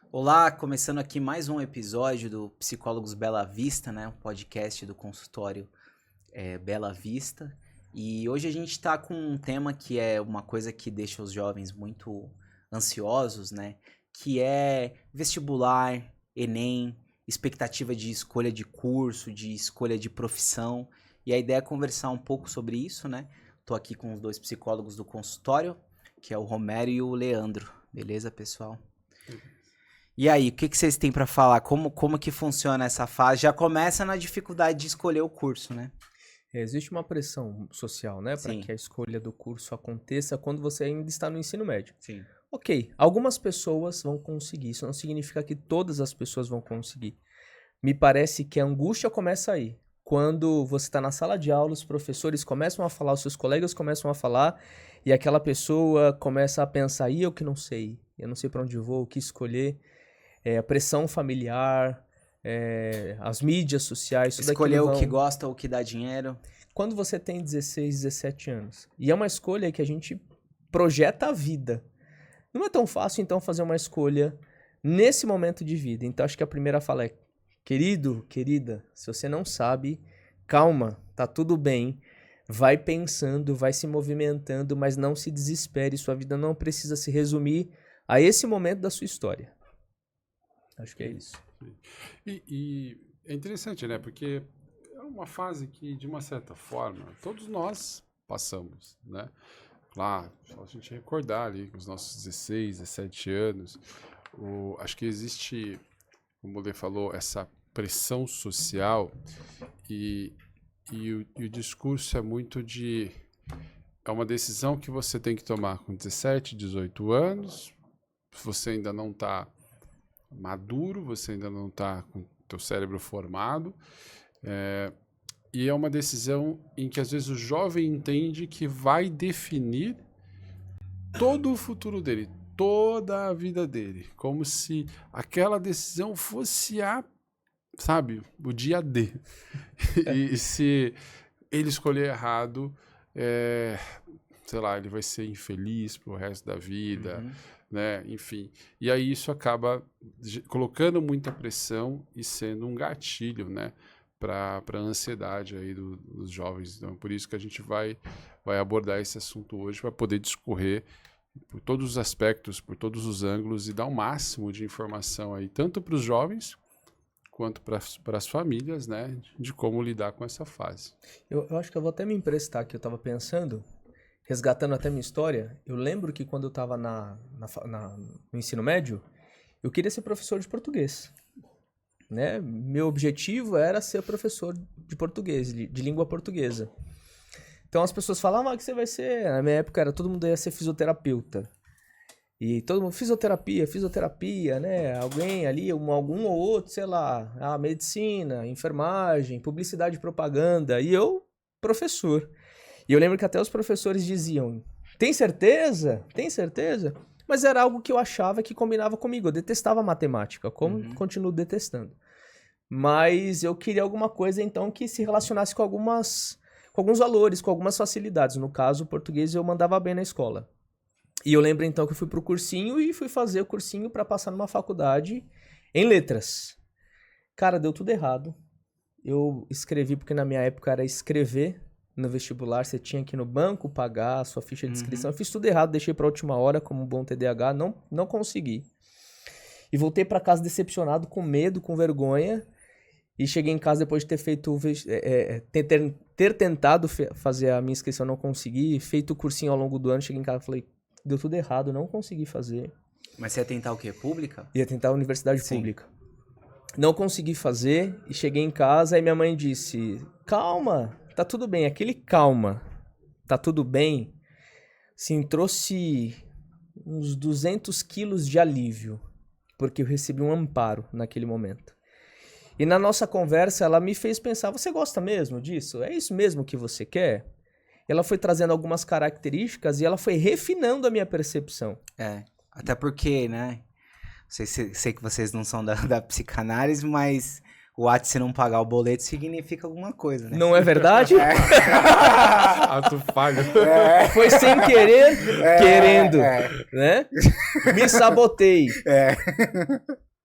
Olá, começando aqui mais um episódio do Psicólogos Bela Vista, né? Um podcast do consultório Bela Vista. E hoje a gente está com um tema que é uma coisa que deixa os jovens muito ansiosos, né? Que é vestibular, Enem, expectativa de escolha de curso, de escolha de profissão. E a ideia é conversar um pouco sobre isso, né? Tô aqui com os dois psicólogos do consultório, que é o Romero e o Leandro. Beleza, pessoal? E aí, o que vocês têm pra falar? Como que funciona essa fase? Já começa na dificuldade de escolher o curso, né? Existe uma pressão social, né, para Sim, que a escolha do curso aconteça quando você ainda está no ensino médio. sim. Ok, algumas pessoas vão conseguir, isso não significa que todas as pessoas vão conseguir. Me parece que a angústia começa aí. Quando você está na sala de aula, os professores começam a falar, os seus colegas começam a falar, e aquela pessoa começa a pensar, e eu que não sei, eu não sei para onde vou, o que escolher, a pressão familiar, as mídias sociais, tudo Escolher aquilo o que vão. gosta, o que dá dinheiro. Quando você tem 16, 17 anos, e é uma escolha que a gente projeta a vida, não é tão fácil, então, fazer uma escolha nesse momento de vida. Então, acho que a primeira fala é, querido, querida, se você não sabe, calma, tá tudo bem, vai pensando, vai se movimentando, mas não se desespere, sua vida não precisa se resumir a esse momento da sua história. Acho que é isso. E é interessante, né? Porque é uma fase que, de uma certa forma, todos nós passamos, né? Claro, só a gente recordar ali com os nossos 16, 17 anos. Acho que existe, como o Lê falou, essa pressão social e, e o discurso é muito de... É uma decisão que você tem que tomar com 17, 18 anos. Você ainda não está maduro, você ainda não está com o teu cérebro formado, e é uma decisão em que às vezes o jovem entende que vai definir todo o futuro dele, toda a vida dele, como se aquela decisão fosse sabe, o dia D. E se ele escolher errado, sei lá, ele vai ser infeliz pro resto da vida, né? Enfim. E aí isso acaba colocando muita pressão e sendo um gatilho, né? Para a ansiedade aí dos jovens. Então, por isso que a gente vai abordar esse assunto hoje, para poder discorrer por todos os aspectos, por todos os ângulos e dar o máximo de informação aí, tanto para os jovens quanto para as famílias, né? De como lidar com essa fase. Eu acho que eu vou até me emprestar aqui, eu estava pensando, resgatando até minha história, eu lembro que quando eu estava no ensino médio, eu queria ser professor de português. Né? Meu objetivo era ser professor de português, de língua portuguesa. Então as pessoas falavam, que você vai ser... Na minha época todo mundo ia ser fisioterapeuta. E todo mundo, fisioterapia, né? Alguém ali, algum ou outro, sei lá, medicina, enfermagem, publicidade e propaganda. E eu, professor. E eu lembro que até os professores diziam, tem certeza? Tem certeza? Mas era algo que eu achava que combinava comigo. Eu detestava matemática, como continuo detestando. Mas eu queria alguma coisa, então, que se relacionasse com alguns valores, com algumas facilidades. No caso, o português eu mandava bem na escola. E eu lembro, então, que eu fui pro cursinho e fui fazer o cursinho para passar numa faculdade em letras. Cara, deu tudo errado. Eu escrevi, porque na minha época era escrever no vestibular, você tinha que ir no banco pagar a sua ficha de inscrição. Eu fiz tudo errado, deixei pra última hora como um bom TDAH, não consegui. E voltei pra casa decepcionado, com medo, com vergonha. E cheguei em casa depois de ter feito, ter tentado fazer a minha inscrição, não consegui. Feito o cursinho ao longo do ano, cheguei em casa e falei, deu tudo errado, não consegui fazer. Mas você ia tentar o quê? Pública? Ia tentar a universidade Sim. pública. Não consegui fazer e cheguei em casa e minha mãe disse, calma, tá tudo bem. Aquele calma, tá tudo bem, sim, trouxe uns 200 quilos de alívio, porque eu recebi um amparo naquele momento. E na nossa conversa ela me fez pensar, você gosta mesmo disso? É isso mesmo que você quer? Ela foi trazendo algumas características e ela foi refinando a minha percepção. Até porque, né? Sei que vocês não são da psicanálise, mas o ato de você não pagar o boleto significa alguma coisa, né? Não é verdade? Ato falho. Foi sem querer, querendo, né? Me sabotei.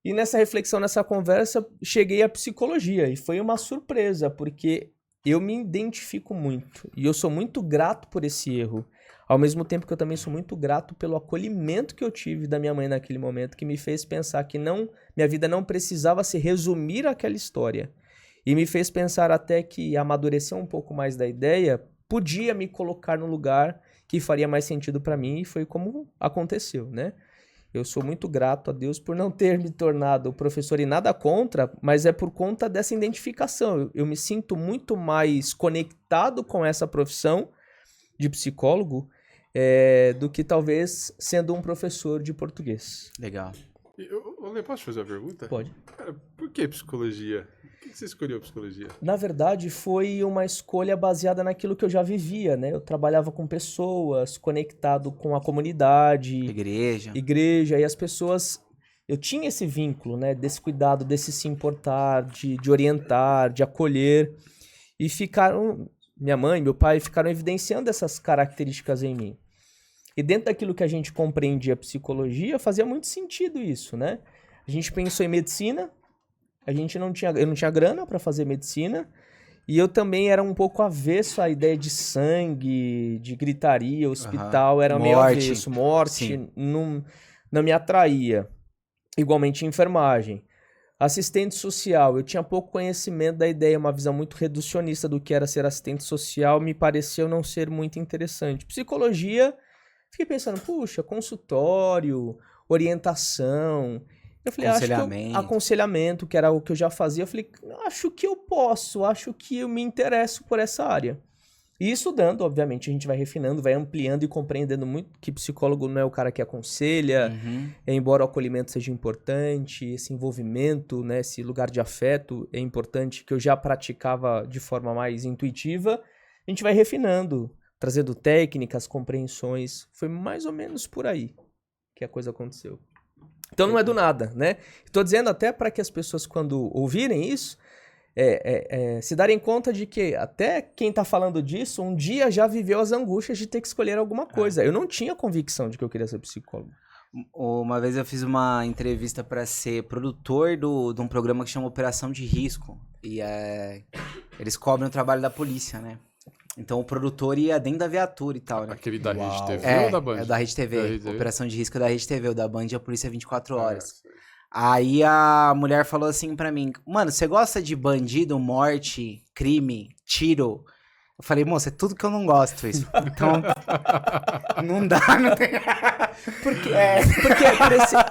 E nessa reflexão, nessa conversa, cheguei à psicologia e foi uma surpresa, porque eu me identifico muito e eu sou muito grato por esse erro. Ao mesmo tempo que eu também sou muito grato pelo acolhimento que eu tive da minha mãe naquele momento, que me fez pensar que minha vida não precisava se resumir àquela história. E me fez pensar até que amadurecer um pouco mais da ideia podia me colocar no lugar que faria mais sentido para mim, e foi como aconteceu, né? Eu sou muito grato a Deus por não ter me tornado professor e nada contra, mas é por conta dessa identificação. Eu me sinto muito mais conectado com essa profissão de psicólogo do que talvez sendo um professor de português. Legal. Olê, posso te fazer uma pergunta? Pode. Cara, por que psicologia? Por que você escolheu psicologia? Na verdade, foi uma escolha baseada naquilo que eu já vivia, né? Eu trabalhava com pessoas, conectado com a comunidade, igreja, e as pessoas... Eu tinha esse vínculo, né? Desse cuidado, desse se importar, de orientar, de acolher. E minha mãe, meu pai, ficaram evidenciando essas características em mim. E dentro daquilo que a gente compreendia a psicologia, fazia muito sentido isso, né? A gente pensou em medicina, eu não tinha grana para fazer medicina, e eu também era um pouco avesso à ideia de sangue, de gritaria, hospital, era meio avesso, morte, não me atraía. Igualmente enfermagem. Assistente social, eu tinha pouco conhecimento da ideia, uma visão muito reducionista do que era ser assistente social, me pareceu não ser muito interessante. Psicologia, fiquei pensando, puxa, consultório, orientação. Eu falei, aconselhamento, que era o que eu já fazia. Eu falei, acho que eu posso, acho que eu me interesso por essa área. E estudando, obviamente, a gente vai refinando, vai ampliando e compreendendo muito que psicólogo não é o cara que aconselha, embora o acolhimento seja importante, esse envolvimento, né, esse lugar de afeto é importante, que eu já praticava de forma mais intuitiva, a gente vai refinando, trazendo técnicas, compreensões. Foi mais ou menos por aí que a coisa aconteceu. Então não é do nada, né? Estou dizendo até para que as pessoas, quando ouvirem isso, se darem conta de que até quem está falando disso, um dia já viveu as angústias de ter que escolher alguma coisa. Eu não tinha convicção de que eu queria ser psicólogo. Uma vez eu fiz uma entrevista para ser produtor de um programa que chama Operação de Risco. E eles cobrem o trabalho da polícia, né? Então o produtor ia dentro da viatura e tal, né? Aquele da Rede TV ou da Band? É da Rede TV. Operação de Risco é da Rede TV, o da Band é a Polícia 24 Horas. Aí a mulher falou assim pra mim, mano, você gosta de bandido, morte, crime, tiro? Eu falei, moça, é tudo que eu não gosto isso. Então, não dá, não tem... Porque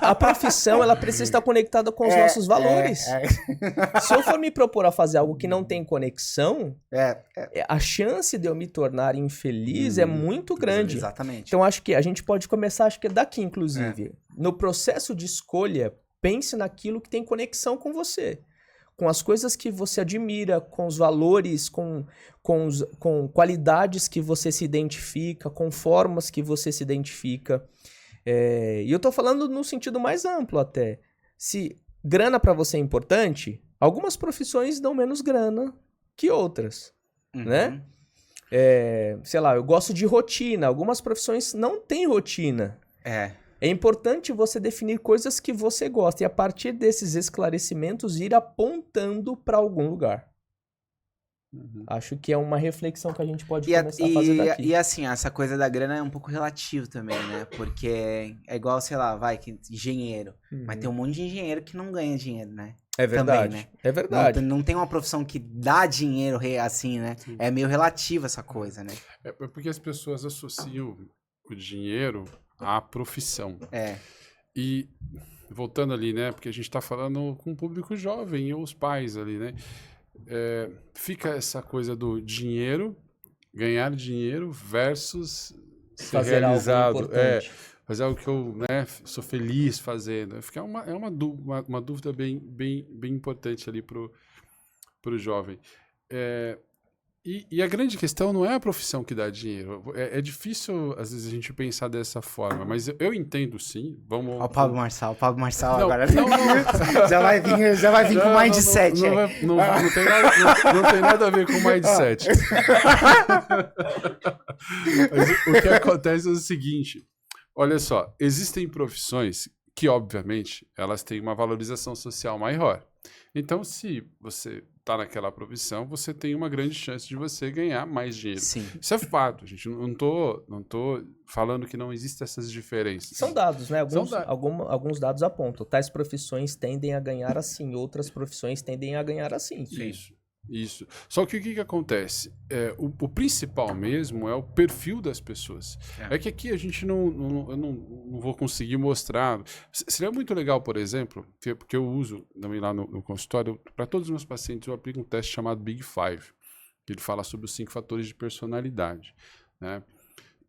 a profissão, ela precisa estar conectada com os nossos valores. Se eu for me propor a fazer algo que não tem conexão, a chance de eu me tornar infeliz é muito grande. Exatamente. Então, acho que a gente pode começar, daqui, inclusive. No processo de escolha, pense naquilo que tem conexão com você. Com as coisas que você admira, com os valores, com qualidades que você se identifica, com formas que você se identifica. E eu tô falando no sentido mais amplo até. Se grana para você é importante, algumas profissões dão menos grana que outras, né? Sei lá, eu gosto de rotina. Algumas profissões não têm rotina. É importante você definir coisas que você gosta e, a partir desses esclarecimentos, ir apontando para algum lugar. Acho que é uma reflexão que a gente pode começar a fazer daqui. E assim, essa coisa da grana é um pouco relativo também, né? Porque é igual, sei lá, engenheiro. Mas tem um monte de engenheiro que não ganha dinheiro, né? É verdade. Também, né? É verdade. Não tem uma profissão que dá dinheiro assim, né? Sim. É meio relativo essa coisa, né? É porque as pessoas associam o dinheiro à profissão. E voltando ali, né? Porque a gente está falando com o público jovem e os pais ali, né? Fica essa coisa do dinheiro, ganhar dinheiro versus ser fazer realizado. Algo importante. Fazer algo que eu, né, sou feliz fazendo. Fica uma dúvida bem importante ali pro jovem. E a grande questão não é a profissão que dá dinheiro. É difícil, às vezes, a gente pensar dessa forma, mas eu entendo sim. Vamos. Ó, o Pablo Marçal Não, agora. não. Já vai vir com mindset. Não tem nada a ver com mindset. Mas o que acontece é o seguinte: olha só, existem profissões que, obviamente, elas têm uma valorização social maior. Então, se você está naquela profissão, você tem uma grande chance de você ganhar mais dinheiro. Sim. Isso é fato, gente. Não tô falando que não existem essas diferenças. São dados, né? São dados. Alguns dados apontam. Tais profissões tendem a ganhar assim, outras profissões tendem a ganhar assim. Isso. Só que o que acontece? O principal mesmo é o perfil das pessoas. É que aqui a gente eu não vou conseguir mostrar. Seria muito legal, por exemplo, porque eu uso também lá no consultório, para todos os meus pacientes eu aplico um teste chamado Big Five, que ele fala sobre os 5 fatores de personalidade, né?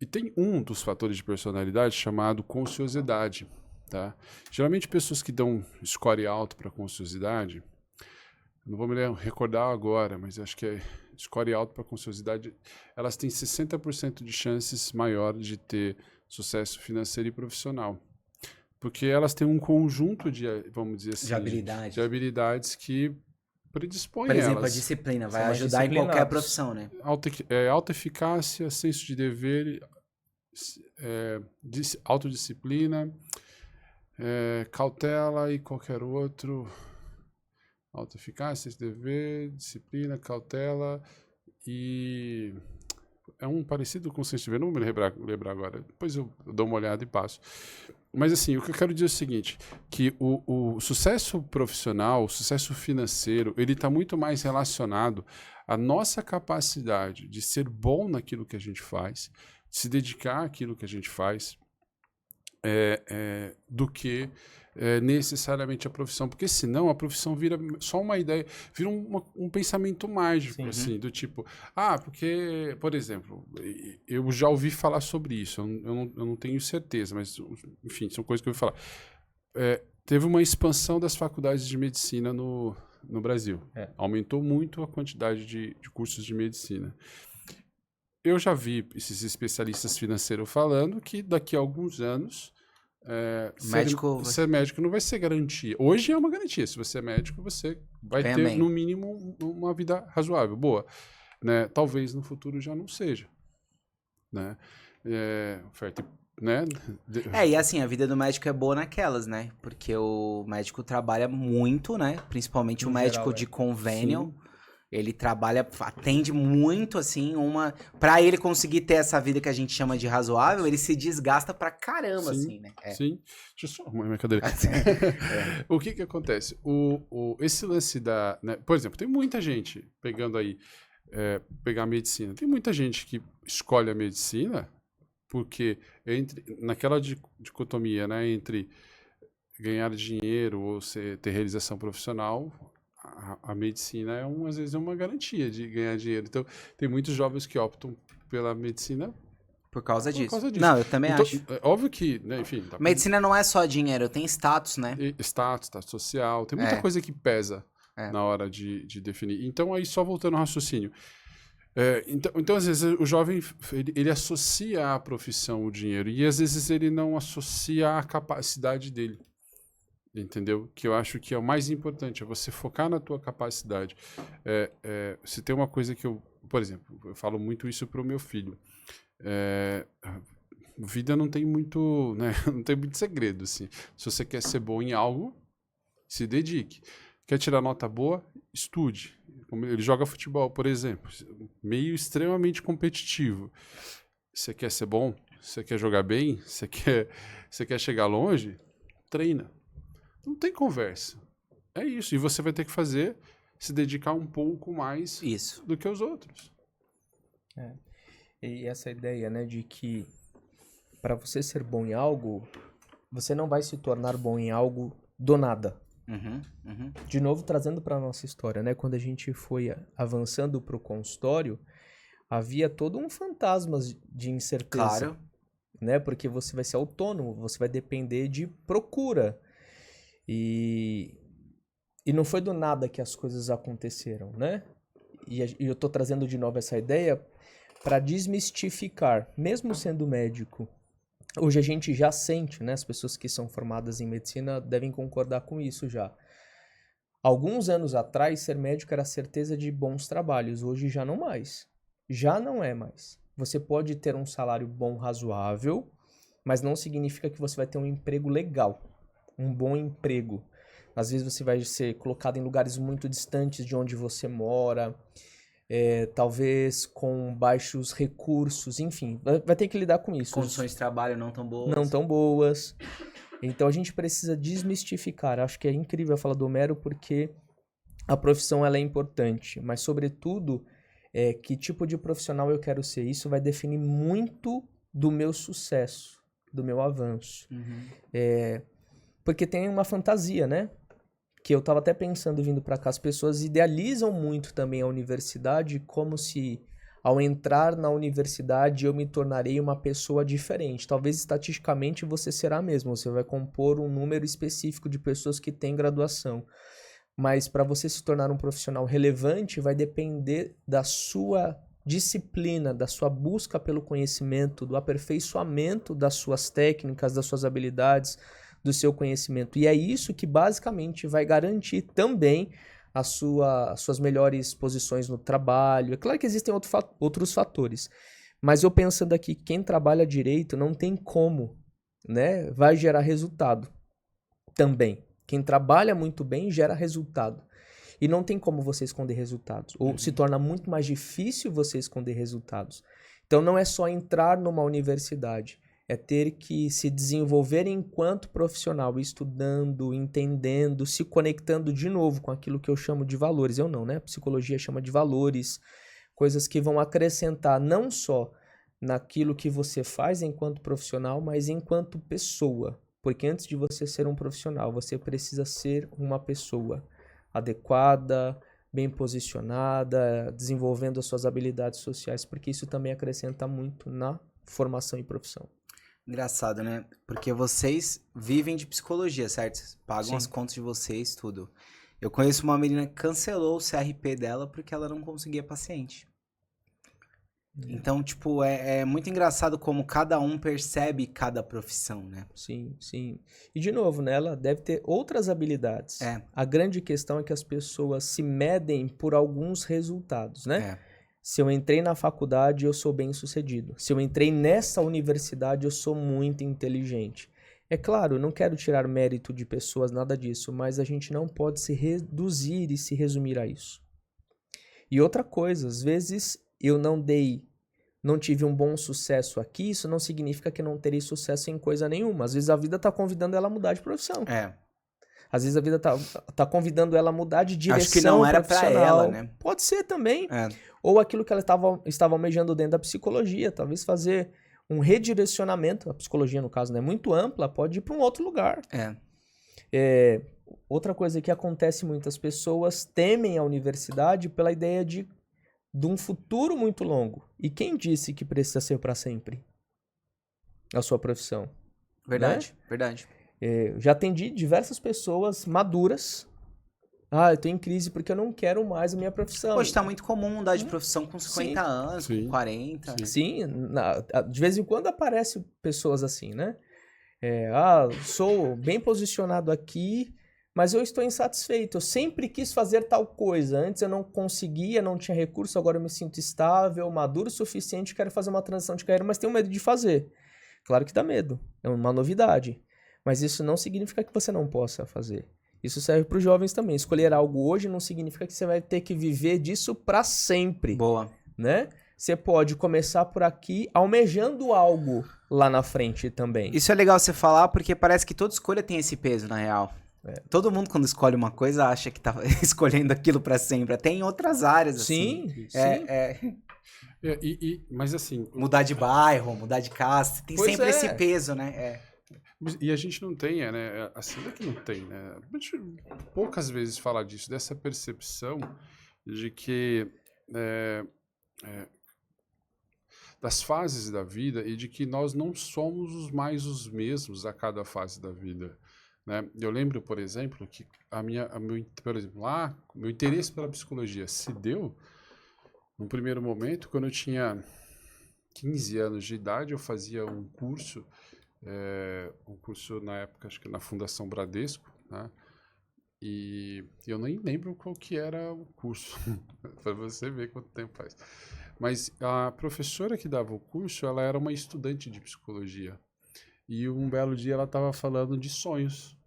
E tem um dos fatores de personalidade chamado consciosidade, tá? Geralmente pessoas que dão score alto para consciosidade, não vou me recordar agora, mas acho que score alto para consciosidade, elas têm 60% de chances maiores de ter sucesso financeiro e profissional. Porque elas têm um conjunto de, vamos dizer assim, de habilidades que predispõem elas. Por exemplo, elas. a disciplina vai ajudar em qualquer profissão, né? Alta eficácia, senso de dever, autodisciplina, cautela e qualquer outro... Autoeficácia, dever, disciplina, cautela e... É um parecido com o senso de dever, não vou me lembrar agora. Depois eu dou uma olhada e passo. Mas assim, o que eu quero dizer é o seguinte, que o sucesso profissional, o sucesso financeiro, ele está muito mais relacionado à nossa capacidade de ser bom naquilo que a gente faz, de se dedicar àquilo que a gente faz, do que... necessariamente a profissão, porque senão a profissão vira só uma ideia, vira um pensamento mágico, Sim, assim, do tipo, porque, por exemplo, eu já ouvi falar sobre isso, eu não tenho certeza, mas, enfim, são coisas que eu ouvi falar. Teve uma expansão das faculdades de medicina no Brasil. Aumentou muito a quantidade de cursos de medicina. Eu já vi esses especialistas financeiros falando que daqui a alguns anos ser médico não vai ser garantia. Hoje é uma garantia. Se você é médico, você vai ter, no mínimo, uma vida razoável, boa. Né? Talvez no futuro já não seja. Né? E assim, a vida do médico é boa naquelas, né? Porque o médico trabalha muito, né? Principalmente o médico de convênio. Sim. Ele atende muito, assim, pra ele conseguir ter essa vida que a gente chama de razoável, ele se desgasta pra caramba, assim, né? Sim. Deixa eu só arrumar minha cadeira. O que acontece? Esse lance da... Né, por exemplo, tem muita gente pegando aí, pegar a medicina. Tem muita gente que escolhe a medicina porque naquela dicotomia, né, entre ganhar dinheiro ou ter realização profissional... A medicina às vezes é uma garantia de ganhar dinheiro. Então, tem muitos jovens que optam pela medicina por causa disso. Não, eu também acho. É óbvio que, né, enfim... Medicina não é só dinheiro, tem status, né? Status social, tem muita coisa que pesa na hora de definir. Então, aí, só voltando ao raciocínio. Então, às vezes, o jovem, ele associa à profissão o dinheiro e, às vezes, ele não associa à capacidade dele. Entendeu? Que eu acho que é o mais importante, é você focar na tua capacidade. Se tem uma coisa que por exemplo, eu falo muito isso para o meu filho. Vida não tem muito, né? Não tem muito segredo, assim. Se você quer ser bom em algo, se dedique. Quer tirar nota boa? Estude. Ele joga futebol, por exemplo, meio extremamente competitivo. Você quer ser bom? Você quer jogar bem? Você quer chegar longe? Treina. Não tem conversa. É isso. E você vai ter que se dedicar um pouco mais do que os outros. E essa ideia, né, de que para você ser bom em algo, você não vai se tornar bom em algo do nada. De novo, trazendo para nossa história, né? Quando a gente foi avançando para o consultório, havia todo um fantasma de incerteza. Claro. Né? Porque você vai ser autônomo, você vai depender de procura. E não foi do nada que as coisas aconteceram, né? eu estou trazendo de novo essa ideia para desmistificar, mesmo sendo médico. Hoje a gente já sente, né? As pessoas que são formadas em medicina devem concordar com isso já. Alguns anos atrás, ser médico era certeza de bons trabalhos. Hoje já não mais. Já não é mais. Você pode ter um salário bom, razoável, mas não significa que você vai ter um emprego legal. Um bom emprego. Às vezes você vai ser colocado em lugares muito distantes de onde você mora, talvez com baixos recursos, enfim. Vai ter que lidar com isso. Condições de trabalho não tão boas. Não tão boas. Então a gente precisa desmistificar. Acho que é incrível a fala do Homero porque a profissão ela é importante, mas sobretudo que tipo de profissional eu quero ser. Isso vai definir muito do meu sucesso, do meu avanço. Porque tem uma fantasia, né? Que eu estava até pensando vindo para cá, as pessoas idealizam muito também a universidade como se ao entrar na universidade eu me tornarei uma pessoa diferente. Talvez estatisticamente você será mesmo, você vai compor um número específico de pessoas que têm graduação. Mas para você se tornar um profissional relevante vai depender da sua disciplina, da sua busca pelo conhecimento, do aperfeiçoamento das suas técnicas, das suas habilidades, do seu conhecimento. E é isso que basicamente vai garantir também as suas melhores posições no trabalho. É claro que existem outros fatores, mas eu pensando aqui, quem trabalha direito não tem como, né? Vai gerar resultado também. Quem trabalha muito bem gera resultado. E não tem como você esconder resultados. Ou se torna muito mais difícil você esconder resultados. Então não é só entrar numa universidade. É ter que se desenvolver enquanto profissional, estudando, entendendo, se conectando de novo com aquilo que eu chamo de valores. Eu não, né? A psicologia chama de valores, coisas que vão acrescentar não só naquilo que você faz enquanto profissional, mas enquanto pessoa. Porque antes de você ser um profissional, você precisa ser uma pessoa adequada, bem posicionada, desenvolvendo as suas habilidades sociais, porque isso também acrescenta muito na formação e profissão. Engraçado, né? Porque vocês vivem de psicologia, certo? Vocês pagam Sim. as contas de vocês, tudo. Eu conheço uma menina que cancelou o CRP dela porque ela não conseguia paciente. Então, tipo, é muito engraçado como cada um percebe cada profissão, né? Sim, sim. E de novo, né, ela deve ter outras habilidades. A grande questão é que as pessoas se medem por alguns resultados, né? Se eu entrei na faculdade, eu sou bem sucedido. Se eu entrei nessa universidade, eu sou muito inteligente. É claro, eu não quero tirar mérito de pessoas, nada disso, mas a gente não pode se reduzir e se resumir a isso. E outra coisa, às vezes eu não tive um bom sucesso aqui, isso não significa que eu não terei sucesso em coisa nenhuma. Às vezes a vida está convidando ela a mudar de profissão. Às vezes a vida tá convidando ela a mudar de direção. Acho que não era pra ela, né? Pode ser também. Ou aquilo que ela estava almejando dentro da psicologia, talvez fazer um redirecionamento. A psicologia, no caso, não é muito ampla, pode ir para um outro lugar. Outra coisa que acontece, muitas pessoas temem a universidade pela ideia de um futuro muito longo. E quem disse que precisa ser para sempre a sua profissão? Verdade, né? Verdade. Já atendi diversas pessoas maduras. Eu tô em crise porque eu não quero mais a minha profissão. Hoje tá muito comum mudar de profissão com 50 anos, com 40. Sim, de vez em quando aparecem pessoas assim, né? Sou bem posicionado aqui, mas eu estou insatisfeito. Eu sempre quis fazer tal coisa. Antes eu não conseguia, não tinha recurso, agora eu me sinto estável, maduro o suficiente, quero fazer uma transição de carreira, mas tenho medo de fazer. Claro que dá medo, é uma novidade. Mas isso não significa que você não possa fazer. Isso serve para os jovens também. Escolher algo hoje não significa que você vai ter que viver disso para sempre. Boa. Né? Você pode começar por aqui almejando algo lá na frente também. Isso é legal você falar porque parece que toda escolha tem esse peso, na real. Todo mundo, quando escolhe uma coisa, acha que tá escolhendo aquilo para sempre. Até em outras áreas, assim. Sim. Mas assim... Mudar de bairro, mudar de casa, tem sempre esse peso, né? E a gente não tem, né? Assim, não é que não tem, né? A gente poucas vezes fala disso, dessa percepção de que das fases da vida e de que nós não somos mais os mesmos a cada fase da vida, né? Eu lembro, por exemplo, que meu interesse pela psicologia se deu Num primeiro momento, quando eu tinha 15 anos de idade, eu fazia um curso na época, acho que na Fundação Bradesco, né? E eu nem lembro qual que era o curso, para você ver quanto tempo faz. Mas a professora que dava o curso, ela era uma estudante de psicologia. E um belo dia ela estava falando de sonhos.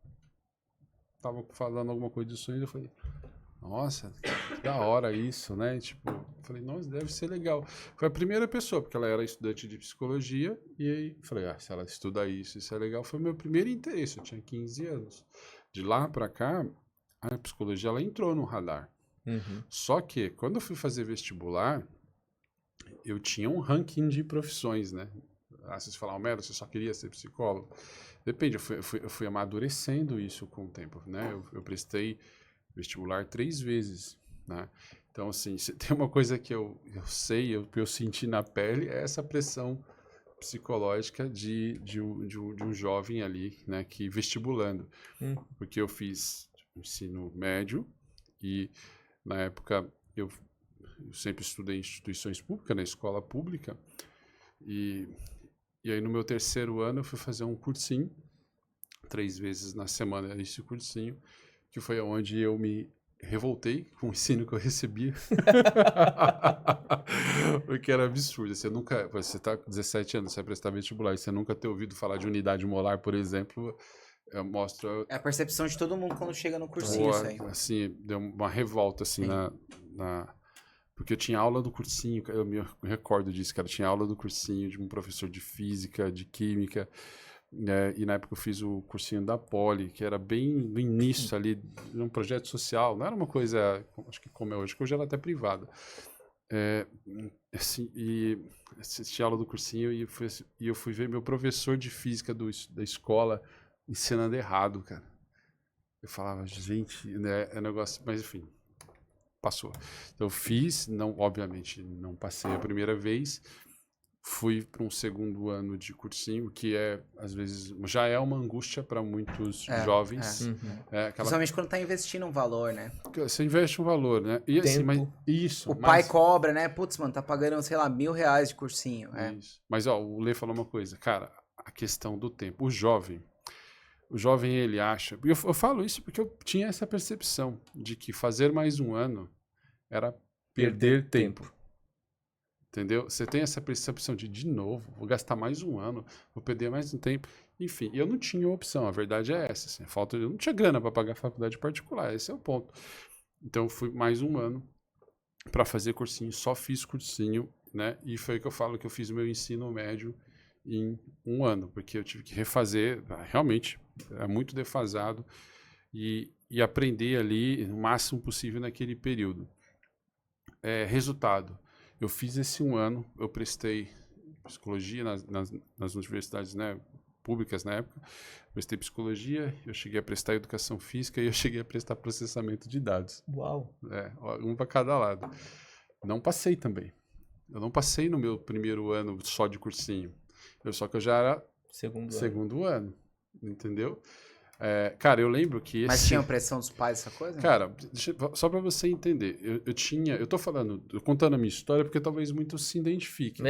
Estava falando alguma coisa de sonhos, eu falei, nossa, que da hora isso, né? Tipo, eu falei, nossa, deve ser legal. Foi a primeira pessoa, porque ela era estudante de psicologia, e aí falei, se ela estuda isso é legal. Foi o meu primeiro interesse, eu tinha 15 anos. De lá para cá, a psicologia ela entrou no radar. Só que, quando eu fui fazer vestibular, eu tinha um ranking de profissões, né? Vocês falam, Homero, você só queria ser psicólogo? Depende, eu fui amadurecendo isso com o tempo, né? Eu prestei vestibular 3 vezes, né? Então, assim, se tem uma coisa que eu sei, que eu senti na pele, é essa pressão psicológica de um jovem ali, né, que vestibulando. Porque eu fiz ensino médio e, na época, eu sempre estudei em instituições públicas, na escola pública, e aí no meu 3º ano eu fui fazer um cursinho, 3 vezes na semana esse cursinho, que foi onde eu me revoltei com o ensino que eu recebia. Porque era absurdo. Você tá com 17 anos, você vai prestar vestibular, e você nunca ter ouvido falar de unidade molar, por exemplo, mostra... É a percepção de todo mundo quando chega no cursinho, isso aí. Assim, deu uma revolta, assim, porque eu tinha aula do cursinho, eu me recordo disso, cara, eu tinha aula do cursinho de um professor de física, de química, e na época eu fiz o cursinho da Poli, que era bem no início ali, um projeto social, não era uma coisa, acho que como é hoje, que hoje ela é até privada. Assim, e assisti a aula do cursinho e eu fui ver meu professor de física da escola ensinando errado, cara. Eu falava, gente, né, é negócio, mas enfim, passou. Então eu fiz, obviamente não passei a primeira vez, fui para um 2º ano de cursinho, que às vezes, já é uma angústia para muitos jovens. Principalmente quando tá investindo um valor, né? Você investe um valor, né? E assim, pai cobra, né? Putz, mano, tá pagando, sei lá, R$1.000 de cursinho. Isso. Mas, o Lê falou uma coisa, cara, a questão do tempo. O jovem, ele acha... Eu falo isso porque eu tinha essa percepção de que fazer mais um ano era perder tempo. Entendeu? Você tem essa percepção de novo, vou gastar mais um ano, vou perder mais um tempo. Enfim, eu não tinha opção, a verdade é essa. Assim, eu não tinha grana para pagar a faculdade particular, esse é o ponto. Então, eu fui mais um ano para fazer cursinho, só fiz cursinho, né? E foi o que eu falo, que eu fiz o meu ensino médio em 1 ano, porque eu tive que refazer, realmente, é muito defasado, e aprender ali o máximo possível naquele período. Resultado. Eu fiz esse 1 ano, eu prestei psicologia nas universidades, né, públicas na época, prestei psicologia, eu cheguei a prestar educação física e eu cheguei a prestar processamento de dados. Uau! Um para cada lado. Não passei também. Eu não passei no meu 1º ano só de cursinho. Só que eu já era segundo ano, entendeu? Cara, eu lembro que esse... Mas tinha pressão dos pais, essa coisa? Cara, só pra você entender, eu tô contando a minha história porque talvez muitos se identifiquem.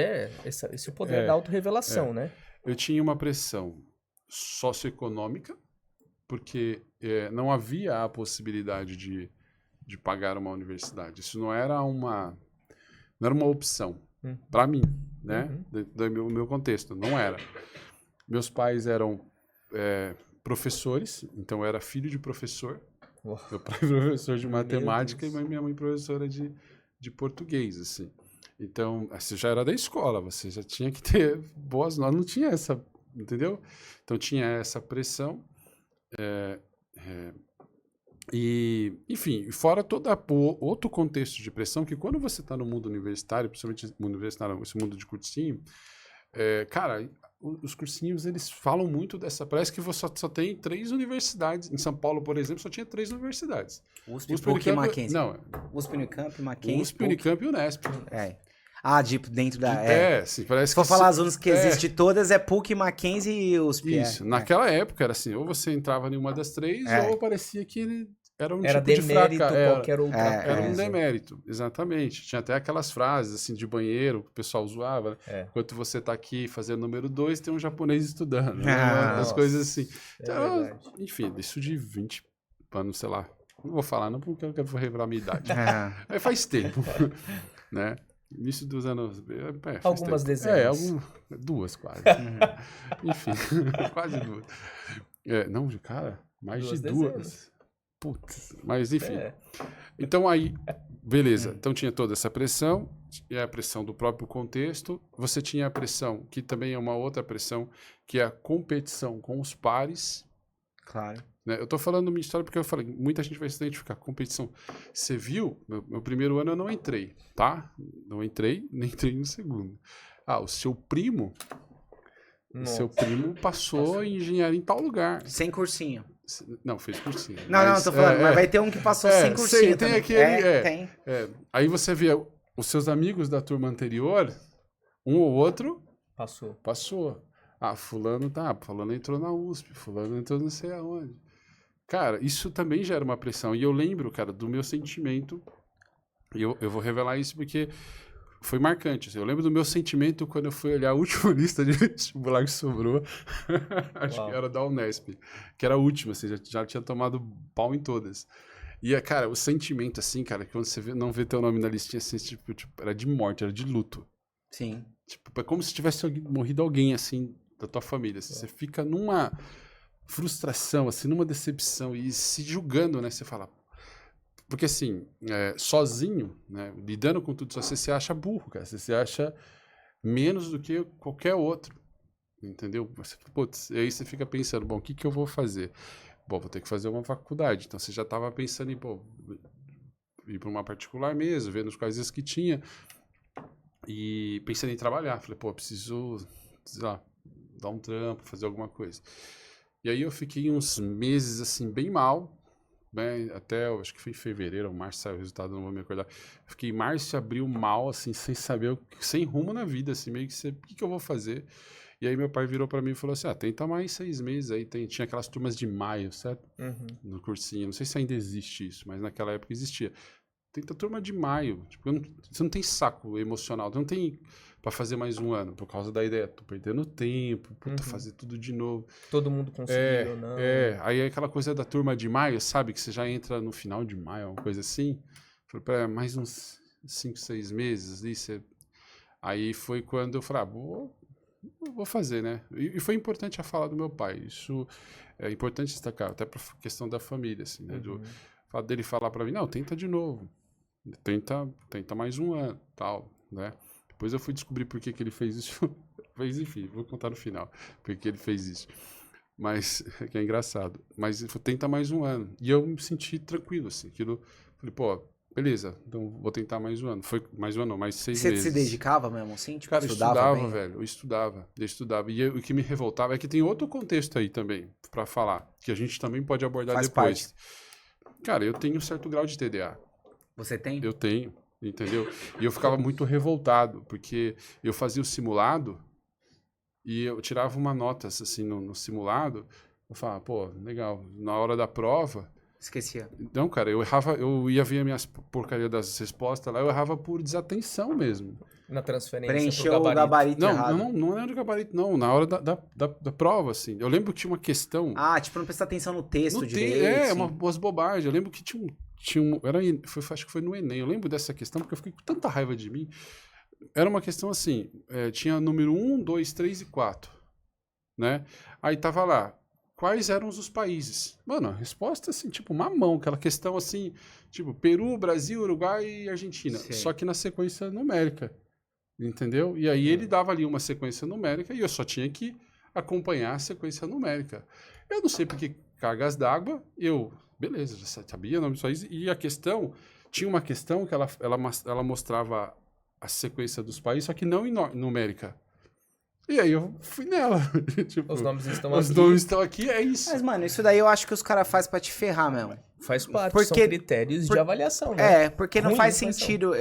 Esse é o poder da autorrevelação, né? Eu tinha uma pressão socioeconômica, porque não havia a possibilidade de pagar uma universidade. Isso não era uma opção para mim, né? Do meu contexto, não era. Meus pais eram... professores, então eu era filho de professor. Meu pai professor de matemática e minha mãe professora de português, assim. Então, você já era da escola, você já tinha que ter boas notas, não tinha essa, entendeu? Então, tinha essa pressão. E, enfim, fora todo outro contexto de pressão, que quando você está no mundo universitário, principalmente no universitário, esse mundo de cursinho, cara... Os cursinhos, eles falam muito dessa... Parece que você só tem 3 universidades. Em São Paulo, por exemplo, só tinha 3 universidades. USP, PUC e Mackenzie. Não. USP, Unicamp, Mackenzie, USP, Unicamp e Unesp. Dentro da... Sim, parece Se for falar as unas que existem todas, é PUC, Mackenzie e USP. Isso. Naquela época era assim, ou você entrava em uma das 3, ou parecia que era um Era tipo de demérito fracasso. qualquer outra Era um coisa. demérito, exatamente. Tinha até aquelas frases assim de banheiro que o pessoal zoava, né? É. Enquanto você tá aqui fazendo número 2, tem um japonês estudando. Né? Ah, As nossa. coisas assim. É Então, verdade. enfim, isso de 20 anos, sei lá. Não vou falar não porque eu quero revelar a minha idade. É. Mas faz tempo, né? Início dos anos... faz Algumas tempo. dezenas. Duas quase. Uhum. Enfim, quase duas. Não, cara, mais Duas de duas. dezenas. Putz, mas enfim. É. Então aí, beleza. Então tinha toda essa pressão, e a pressão do próprio contexto. Você tinha a pressão, que também é uma outra pressão, que é a competição com os pares. Claro. Né? Eu tô falando minha história porque eu falei, muita gente vai se identificar. Competição. Você viu? Meu primeiro ano eu não entrei, tá? Não entrei, nem entrei no segundo. O seu primo... Nossa. Seu primo passou em engenharia em tal lugar. Sem cursinho. Não, fez cursinho. Não, tô falando, mas vai ter um que passou sem cursinho tem também. aquele, Tem. Aí você vê os seus amigos da turma anterior, um ou outro Passou. fulano entrou na USP, fulano entrou não sei aonde. Cara, isso também gera uma pressão. E eu lembro, cara, do meu sentimento, e eu vou revelar isso porque foi marcante. Assim, eu lembro do meu sentimento quando eu fui olhar a última lista de vestibular que sobrou. Acho que era da Unesp. Que era a última, assim, já tinha tomado pau em todas. E, cara, o sentimento, assim, cara, que quando você não vê teu nome na listinha, assim, tipo, era de morte, era de luto. Sim. Tipo, é como se tivesse morrido alguém, assim, da tua família. Assim, você fica numa frustração, assim, numa decepção e se julgando, né? Você fala... Porque, assim, sozinho, né, lidando com tudo isso, você se acha burro, cara. Você se acha menos do que qualquer outro, entendeu? Putz, e aí você fica pensando, bom, o que eu vou fazer? Bom, vou ter que fazer uma faculdade. Então, você já estava pensando em, ir para uma particular mesmo, vendo os quais que tinha. E pensando em trabalhar. Falei, preciso, sei lá, dar um trampo, fazer alguma coisa. E aí eu fiquei uns meses, assim, bem mal. Né, até, acho que foi em fevereiro ou março saiu o resultado, não vou me acordar. Fiquei março e abril mal, assim, sem saber, sem rumo na vida, assim, meio que, o que eu vou fazer? E aí meu pai virou pra mim e falou assim, tenta mais 6 meses aí, tinha aquelas turmas de maio, certo? Uhum. No cursinho, não sei se ainda existe isso, mas naquela época existia. Tenta turma de maio, tipo, você não tem saco emocional, você não tem pra fazer mais um ano, por causa da ideia, tô perdendo tempo, fazer tudo de novo. Todo mundo conseguiu, não? Aí é aquela coisa da turma de maio, sabe, que você já entra no final de maio, uma coisa assim. Falei, mais uns 5, 6 meses ali, Aí foi quando eu falei, vou fazer, né? E foi importante a fala do meu pai, isso é importante destacar, até por questão da família, assim, né? Dele falar pra mim, não, tenta de novo, tenta mais um ano, tal, né? Depois eu fui descobrir por que ele fez isso. Mas, enfim, vou contar no final por que ele fez isso. Mas, que é engraçado. Mas ele falou, tenta mais um ano. E eu me senti tranquilo, assim. Falei, beleza, então vou tentar mais um ano. Foi mais um ano, não, mais 6 meses. Você se dedicava mesmo, assim? Tipo, Cara, eu estudava bem? velho. Eu estudava. E o que me revoltava é que tem outro contexto aí também, pra falar, que a gente também pode abordar Faz depois. parte. Cara, eu tenho um certo grau de TDA. Você tem? Eu tenho, entendeu? E eu ficava muito revoltado, porque eu fazia o simulado e eu tirava uma nota, assim, no simulado. Eu falava, legal. Na hora da prova... Esquecia. Não, cara, eu errava, eu ia ver a minha porcaria das respostas lá, eu errava por desatenção mesmo. Na transferência Preencheu pro o gabarito errado. Não era do gabarito, não. Na hora da prova, assim. Eu lembro que tinha uma questão... Tipo, não prestar atenção no texto direito. Umas bobagens. Eu lembro que tinha acho que foi no Enem. Eu lembro dessa questão, porque eu fiquei com tanta raiva de mim. Era uma questão assim, tinha número 1, 2, 3 e 4, né? Aí tava lá, quais eram os países? Mano, a resposta assim, tipo, mamão, aquela questão assim, tipo, Peru, Brasil, Uruguai e Argentina. Sim. Só que na sequência numérica, entendeu? E aí ele dava ali uma sequência numérica e eu só tinha que acompanhar a sequência numérica. Eu não sei porque cargas d'água, beleza, já sabia o nome dos países, e a questão, tinha uma questão que ela mostrava a sequência dos países, só que não em numérica. E aí eu fui nela. Tipo, Os nomes estão os aqui. nomes estão aqui, é isso. Mas, mano, isso daí eu acho que os caras fazem pra te ferrar mesmo. Faz parte, Porque- são critérios de avaliação, né? Porque não Ruim, faz mas sentido.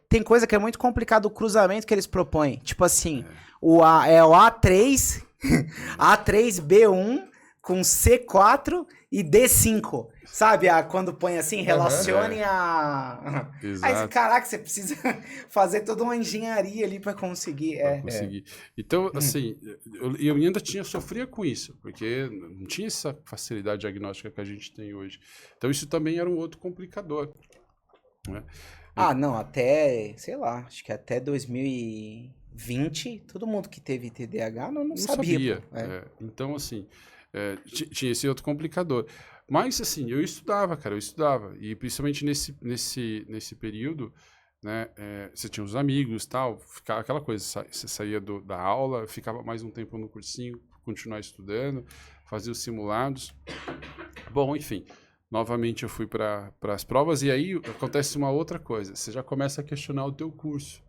Tem coisa que é muito complicado o cruzamento que eles propõem. Tipo assim, o A3, A3B1 com C4 e D5. Sabe? Quando põe assim, relacione a... Exato. Aí, caraca, você precisa fazer toda uma engenharia ali pra conseguir. Pra conseguir. Então, assim, eu ainda sofria com isso, porque não tinha essa facilidade diagnóstica que a gente tem hoje. Então, isso também era um outro complicador. Né? Não, até, sei lá, acho que até 2020, todo mundo que teve TDAH não sabia. Pô. Então, assim, tinha esse outro complicador. Mas, assim, eu estudava, cara, E principalmente nesse período, né, você tinha os amigos e tal, ficava aquela coisa, você saía da aula, ficava mais um tempo no cursinho, continuar estudando, fazia os simulados. Bom, enfim, novamente eu fui para as provas e aí acontece uma outra coisa, você já começa a questionar o teu curso.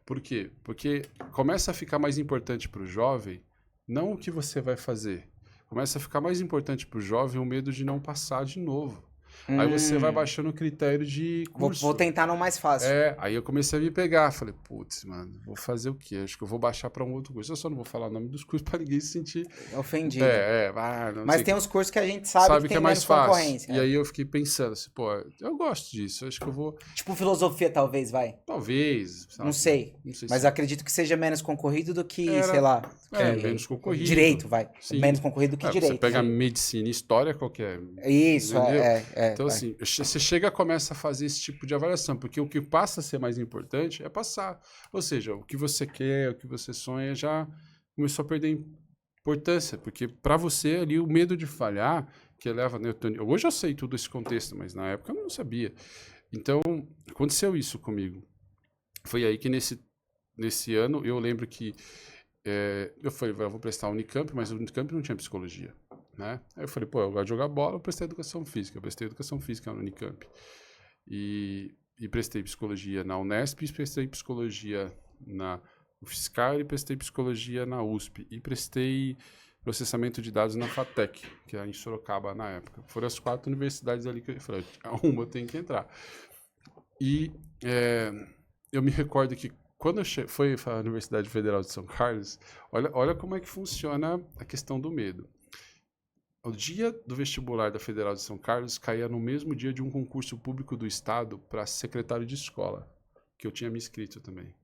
Por quê? Porque começa a ficar mais importante para o jovem, não o que você vai fazer, começa a ficar mais importante para o jovem o medo de não passar de novo. Aí você vai baixando o critério de curso. Vou tentar no mais fácil. Aí eu comecei a me pegar. Falei, putz, mano, vou fazer o quê? Acho que eu vou baixar para um outro curso. Eu só não vou falar o nome dos cursos para ninguém se sentir ofendido. Mas tem uns cursos que a gente sabe que é mais fácil. E aí eu fiquei pensando assim, pô, eu gosto disso. Acho que eu vou... Tipo filosofia, talvez, vai? Talvez. Não sei. Mas acredito que seja menos concorrido do que, sei lá... menos concorrido. Direito, vai. Sim. Menos concorrido do que direito. Você pega medicina e história, qualquer... Isso, Então, assim, você chega e começa a fazer esse tipo de avaliação, porque o que passa a ser mais importante é passar. Ou seja, o que você quer, o que você sonha, já começou a perder importância, porque para você ali o medo de falhar, que leva... Hoje eu sei todo esse contexto, mas na época eu não sabia. Então, aconteceu isso comigo. Foi aí que nesse ano, eu lembro que eu falei, eu vou prestar Unicamp, mas o Unicamp não tinha psicologia. Né? Aí eu falei, pô, eu gosto de jogar bola, eu prestei educação física. Eu prestei educação física na Unicamp. E prestei psicologia na Unesp, e prestei psicologia na UFSCar, e prestei psicologia na USP. E prestei processamento de dados na FATEC, que era em Sorocaba na época. Foram as 4 universidades ali que eu falei, uma eu tenho que entrar. E eu me recordo que quando eu fui à Universidade Federal de São Carlos, olha como é que funciona a questão do medo. O dia do vestibular da Federal de São Carlos caía no mesmo dia de um concurso público do Estado para secretário de escola, que eu tinha me inscrito também.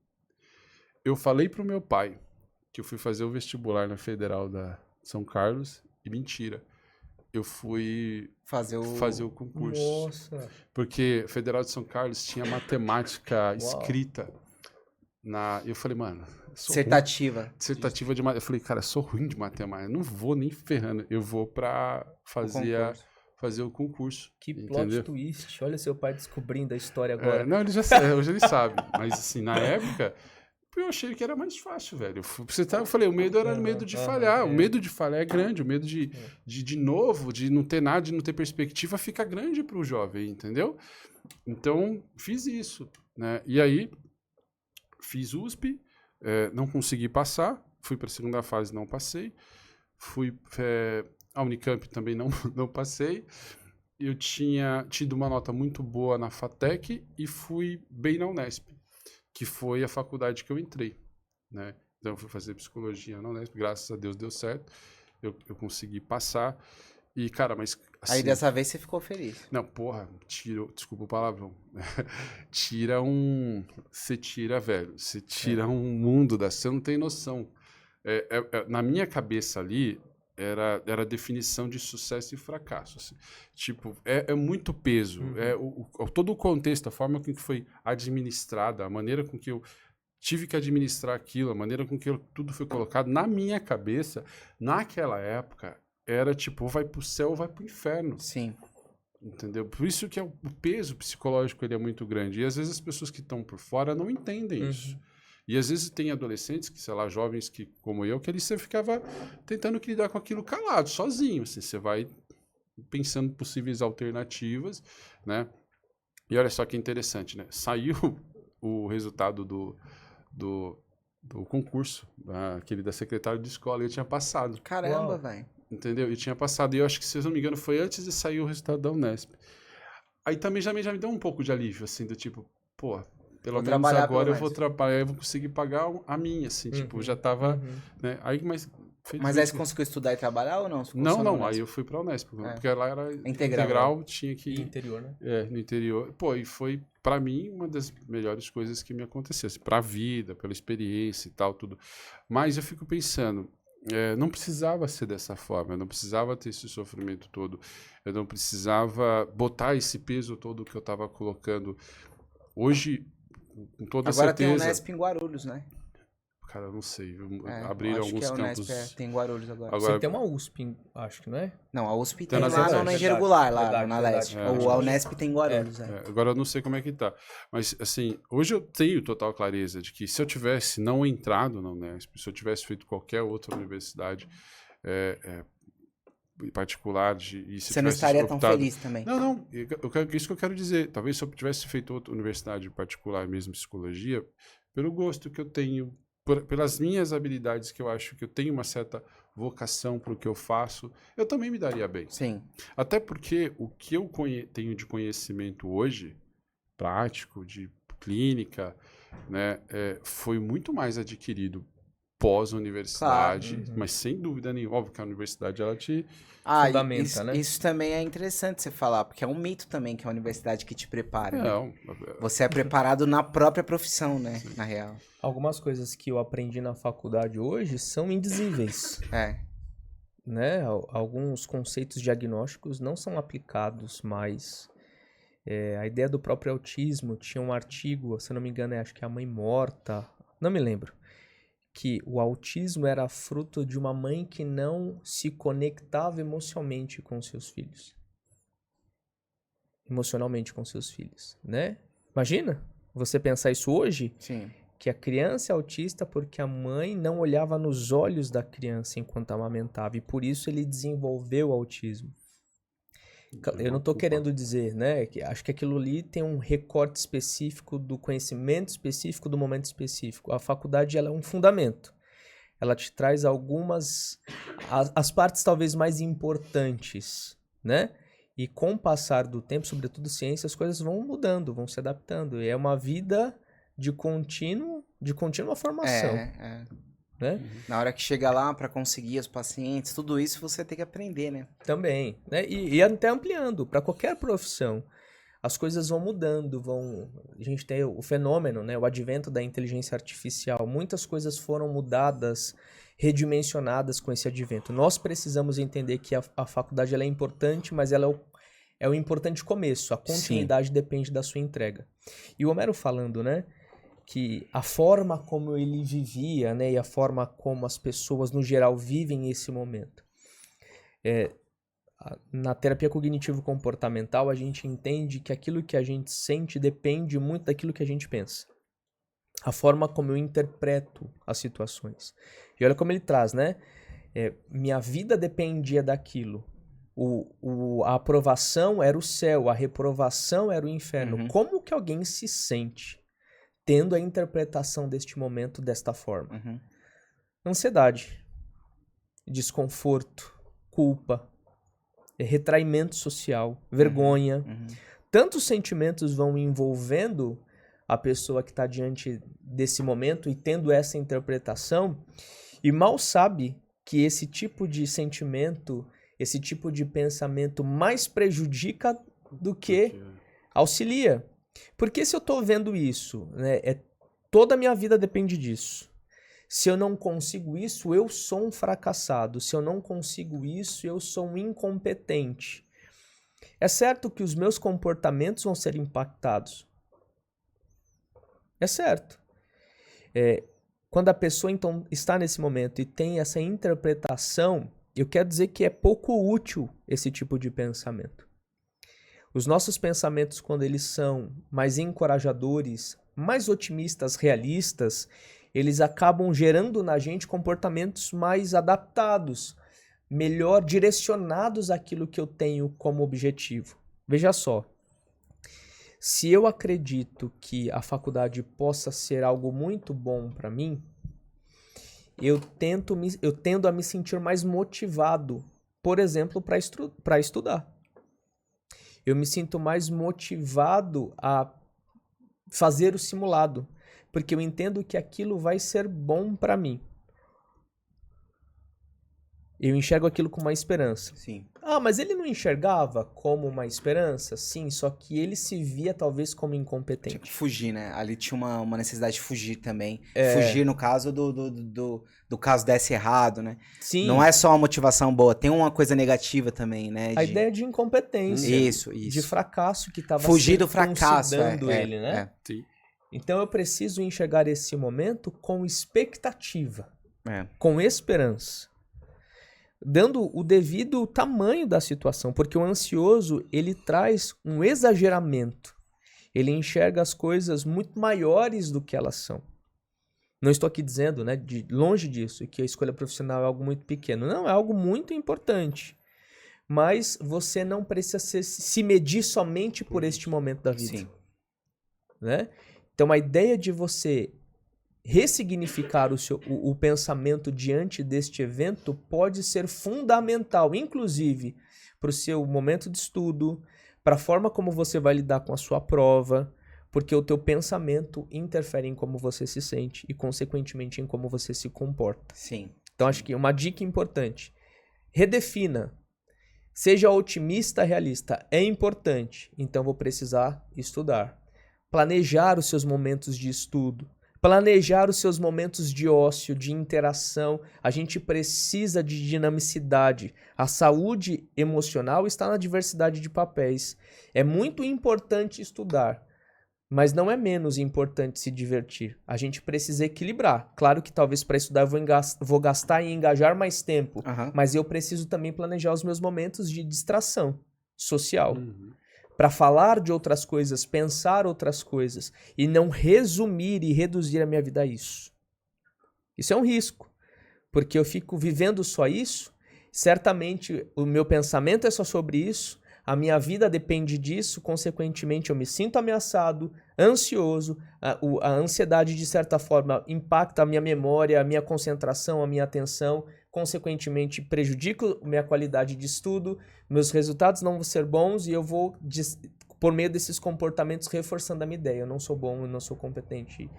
Eu falei para o meu pai que eu fui fazer o vestibular na Federal da São Carlos e mentira. Eu fui fazer o concurso. Nossa! Porque a Federal de São Carlos tinha matemática escrita. Eu falei, mano... Dissertativa de matemática. Eu falei, cara, sou ruim de matemática. Não vou nem ferrando. Eu vou pra fazer o concurso. Que plot twist. Olha seu pai descobrindo a história agora. Não, hoje ele sabe. Mas assim, na época, eu achei que era mais fácil, velho. Eu falei, o medo era o medo de falhar. O medo de falhar é grande. O medo de novo, de não ter nada, de não ter perspectiva, fica grande pro jovem, entendeu? Então, fiz isso, né? E aí, fiz USP, não consegui passar, fui para a segunda fase, não passei, fui a Unicamp também não passei, eu tinha tido uma nota muito boa na FATEC e fui bem na Unesp, que foi a faculdade que eu entrei, né? Então eu fui fazer psicologia na Unesp, graças a Deus deu certo, eu consegui passar. E, cara, mas... Assim, aí dessa vez você ficou feliz. Não, porra, desculpa o palavrão. Você tira, velho. Você tira um mundo você não tem noção. Na minha cabeça ali, era a definição de sucesso e fracasso. Assim. Tipo, é muito peso. Todo o contexto, a forma com que foi administrada, a maneira com que eu tive que administrar aquilo, a maneira com que tudo foi colocado, na minha cabeça, naquela época... era tipo, ou vai pro céu ou vai pro inferno. Sim. Entendeu? Por isso que o peso psicológico ele é muito grande. E às vezes as pessoas que estão por fora não entendem isso. E às vezes tem adolescentes, que sei lá, jovens que, como eu, que ali você ficava tentando lidar com aquilo calado, sozinho. Assim, você vai pensando possíveis alternativas, né? E olha só que interessante, né? Saiu o resultado do concurso, aquele da secretária de escola, e eu tinha passado. Caramba, velho. Entendeu? E tinha passado. E eu acho que, se eu não me engano, foi antes de sair o resultado da Unesp. Aí também já me deu um pouco de alívio, assim, do tipo, pô, pelo menos agora eu vou trabalhar, eu vou conseguir pagar a minha, assim, tipo, já tava, né? Aí, mas feito Mas aí isso. você conseguiu estudar e trabalhar ou não? Você ficou Não, só na não, Unesp? aí eu fui pra Unesp, É. porque lá era Integral, tinha que E ir interior, né? no interior. Pô, e foi, pra mim, uma das melhores coisas que me aconteceu, assim, pra vida, pela experiência e tal, tudo. Mas eu fico pensando, não precisava ser dessa forma, eu não precisava ter esse sofrimento todo, eu não precisava botar esse peso todo que eu tava colocando. Hoje, com toda Agora tem a certeza... Unesp em Guarulhos, né? Cara, eu não sei, viu? É, Abriram acho que alguns a Unesp campos... tem em Guarulhos agora. Você Agora, tem uma USP, acho que não é? Não, a USP Tem tem na lá Zona na Leste. Engergular, lá Verdade, na verdade. Leste. É, Ou a Unesp tem em Guarulhos, agora eu não sei como é que tá. Mas, assim, hoje eu tenho total clareza de que se eu tivesse não entrado na Unesp, se eu tivesse feito qualquer outra universidade particular, e se eu Você não tivesse estaria tão optado... feliz também. Não, isso que eu quero dizer. Talvez se eu tivesse feito outra universidade particular, mesmo psicologia, pelo gosto que eu tenho, pelas minhas habilidades, que eu acho que eu tenho uma certa vocação para o que eu faço, eu também me daria bem. Sim. Até porque o que eu tenho de conhecimento hoje, prático, de clínica, né, foi muito mais adquirido pós-universidade, Claro. mas sem dúvida nenhuma, óbvio que a universidade ela te... Fundamenta, isso, né? isso também é interessante você falar, porque é um mito também que é a universidade que te prepara, né? Não, Você é preparado na própria profissão, né? Na real. Algumas coisas que eu aprendi na faculdade hoje são indizíveis, É. né? Alguns conceitos diagnósticos não são aplicados mais. A ideia do próprio autismo, tinha um artigo, se eu não me engano, acho que é A Mãe Morta, não me lembro, que o autismo era fruto de uma mãe que não se conectava emocionalmente com seus filhos. Emocionalmente com seus filhos, né? Imagina você pensar isso hoje, Sim. que a criança é autista porque a mãe não olhava nos olhos da criança enquanto amamentava, e por isso ele desenvolveu o autismo. Eu não estou querendo dizer, né, que acho que aquilo ali tem um recorte específico do conhecimento específico do momento específico. A faculdade, ela é um fundamento. Ela te traz as partes talvez mais importantes, né? E com o passar do tempo, sobretudo ciência, as coisas vão mudando, vão se adaptando. E é uma vida de contínua formação, né? Na hora que chega lá para conseguir os pacientes, tudo isso você tem que aprender, né? Também, né? E até ampliando para qualquer profissão. As coisas vão mudando, a gente tem o fenômeno, né? O advento da inteligência artificial. Muitas coisas foram mudadas, redimensionadas com esse advento. Nós precisamos entender que a faculdade ela é importante, mas ela é o importante começo. A continuidade depende da sua entrega. E o Homero falando, né? Que a forma como ele vivia, né, e a forma como as pessoas no geral vivem esse momento. Na terapia cognitivo-comportamental, a gente entende que aquilo que a gente sente depende muito daquilo que a gente pensa. A forma como eu interpreto as situações. E olha como ele traz, né? Minha vida dependia daquilo. A aprovação era o céu, a reprovação era o inferno. Uhum. Como que alguém se sente tendo a interpretação deste momento desta forma? Uhum. Ansiedade, desconforto, culpa, retraimento social, vergonha. Tantos sentimentos vão envolvendo a pessoa que está diante desse momento e tendo essa interpretação, e mal sabe que esse tipo de sentimento, esse tipo de pensamento mais prejudica do que auxilia. Porque se eu estou vendo isso, né, toda a minha vida depende disso. Se eu não consigo isso, eu sou um fracassado. Se eu não consigo isso, eu sou um incompetente. É certo que os meus comportamentos vão ser impactados. É certo. Quando a pessoa então está nesse momento e tem essa interpretação, eu quero dizer que é pouco útil esse tipo de pensamento. Os nossos pensamentos, quando eles são mais encorajadores, mais otimistas, realistas, eles acabam gerando na gente comportamentos mais adaptados, melhor direcionados àquilo que eu tenho como objetivo. Veja só, se eu acredito que a faculdade possa ser algo muito bom para mim, eu tendo a me sentir mais motivado, por exemplo, para estudar. Eu me sinto mais motivado a fazer o simulado, porque eu entendo que aquilo vai ser bom para mim. Eu enxergo aquilo como uma esperança. Sim. Ah, mas ele não enxergava como uma esperança? Sim, só que ele se via talvez como Tinha incompetente. que fugir, né? Ali tinha uma necessidade de fugir também. É. Fugir no caso do caso desse errado, né? Sim, Não é só uma motivação boa, tem uma coisa negativa também, né? a ideia de incompetência, Isso. de fracasso que estava Fugir do fracasso, ele, né? Sim. Então eu preciso enxergar esse momento com expectativa, É. com esperança, dando o devido tamanho da situação, porque o ansioso, ele traz um exageramento. Ele enxerga as coisas muito maiores do que elas são. Não estou aqui dizendo, né, longe disso, que a escolha profissional é algo muito pequeno. Não, é algo muito importante. Mas você não precisa se medir somente por este momento da vida. Sim. Né? Então a ideia de você ressignificar o pensamento diante deste evento pode ser fundamental, inclusive para o seu momento de estudo, para a forma como você vai lidar com a sua prova, porque o teu pensamento interfere em como você se sente e, consequentemente, em como você se comporta. Sim. Então, acho que uma dica importante, redefina. Seja otimista, realista. É importante, então vou precisar estudar. Planejar os seus momentos de estudo. Planejar os seus momentos de ócio, de interação. A gente precisa de dinamicidade. A saúde emocional está na diversidade de papéis. É muito importante estudar, mas não é menos importante se divertir. A gente precisa equilibrar. Claro que talvez para estudar eu vou gastar e engajar mais tempo, mas eu preciso também planejar os meus momentos de distração social. Para falar de outras coisas, pensar outras coisas e não resumir e reduzir a minha vida a isso. Isso é um risco, porque eu fico vivendo só isso, certamente o meu pensamento é só sobre isso, a minha vida depende disso, consequentemente eu me sinto ameaçado, ansioso, a ansiedade de certa forma impacta a minha memória, a minha concentração, a minha atenção, consequentemente prejudica a minha qualidade de estudo, meus resultados não vão ser bons e eu vou, por meio desses comportamentos, reforçando a minha ideia. Eu não sou bom, eu não sou competente,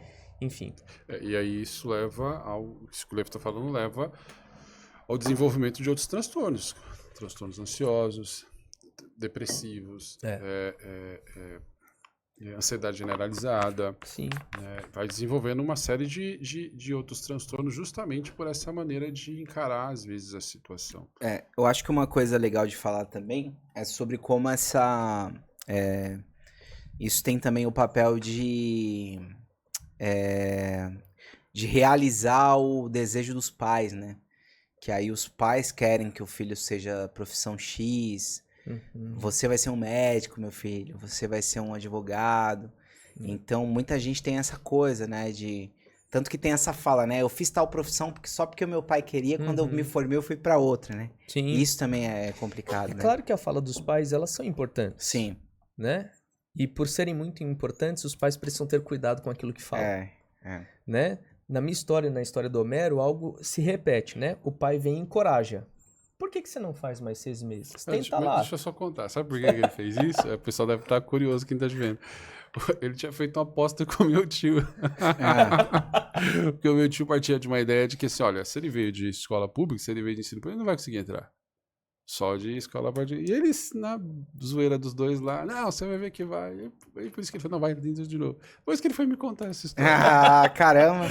enfim. E aí isso leva isso que o Levo está falando, leva ao desenvolvimento de outros transtornos. Transtornos ansiosos, depressivos, ansiedade generalizada. Sim. Vai desenvolvendo uma série de outros transtornos justamente por essa maneira de encarar, às vezes, a situação. Eu acho que uma coisa legal de falar também é sobre como isso tem também o papel de realizar o desejo dos pais, né? Que aí os pais querem que o filho seja profissão X, você vai ser um médico, meu filho, você vai ser um advogado. Então, muita gente tem essa coisa, né, tanto que tem essa fala, né, eu fiz tal profissão só porque o meu pai queria, quando eu me formei eu fui pra outra, né? Sim. Isso também é complicado, né? Claro que a fala dos pais, elas são importantes. Sim. Né? E por serem muito importantes, os pais precisam ter cuidado com aquilo que falam. Né? Na minha história, na história do Homero, algo se repete, né? O pai vem e encoraja. Por que você não faz mais 6 meses? Tenta lá. Deixa eu só contar. Sabe por que ele fez isso? O pessoal deve estar curioso quem está vendo. Ele tinha feito uma aposta com o meu tio. Porque o meu tio partia de uma ideia de que, assim, olha, se ele veio de escola pública, se ele veio de ensino público, ele não vai conseguir entrar. Só de escola particular. E eles, na zoeira dos dois lá, não, você vai ver que vai. E por isso que ele falou, não, vai dentro de novo. Depois que ele foi me contar essa história. Ah, caramba!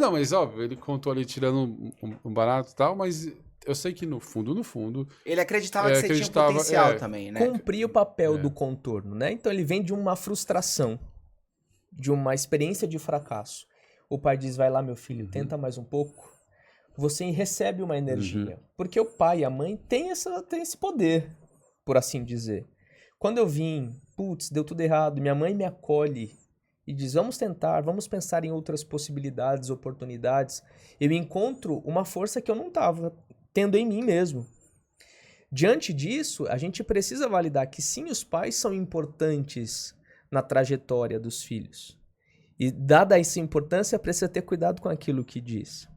Não, mas óbvio, ele contou ali tirando um barato e tal, mas eu sei que no fundo... Ele acreditava que você tinha um potencial também, né? Cumprir o papel do contorno, né? Então ele vem de uma frustração, de uma experiência de fracasso. O pai diz, vai lá, meu filho, tenta mais um pouco. Você recebe uma energia. Porque o pai e a mãe têm esse poder, por assim dizer. Quando eu vim, deu tudo errado, minha mãe me acolhe e diz, vamos tentar, vamos pensar em outras possibilidades, oportunidades. Eu encontro uma força que eu não estava tendo em mim mesmo. Diante disso, a gente precisa validar que sim, os pais são importantes na trajetória dos filhos. E dada essa importância, precisa ter cuidado com aquilo que diz.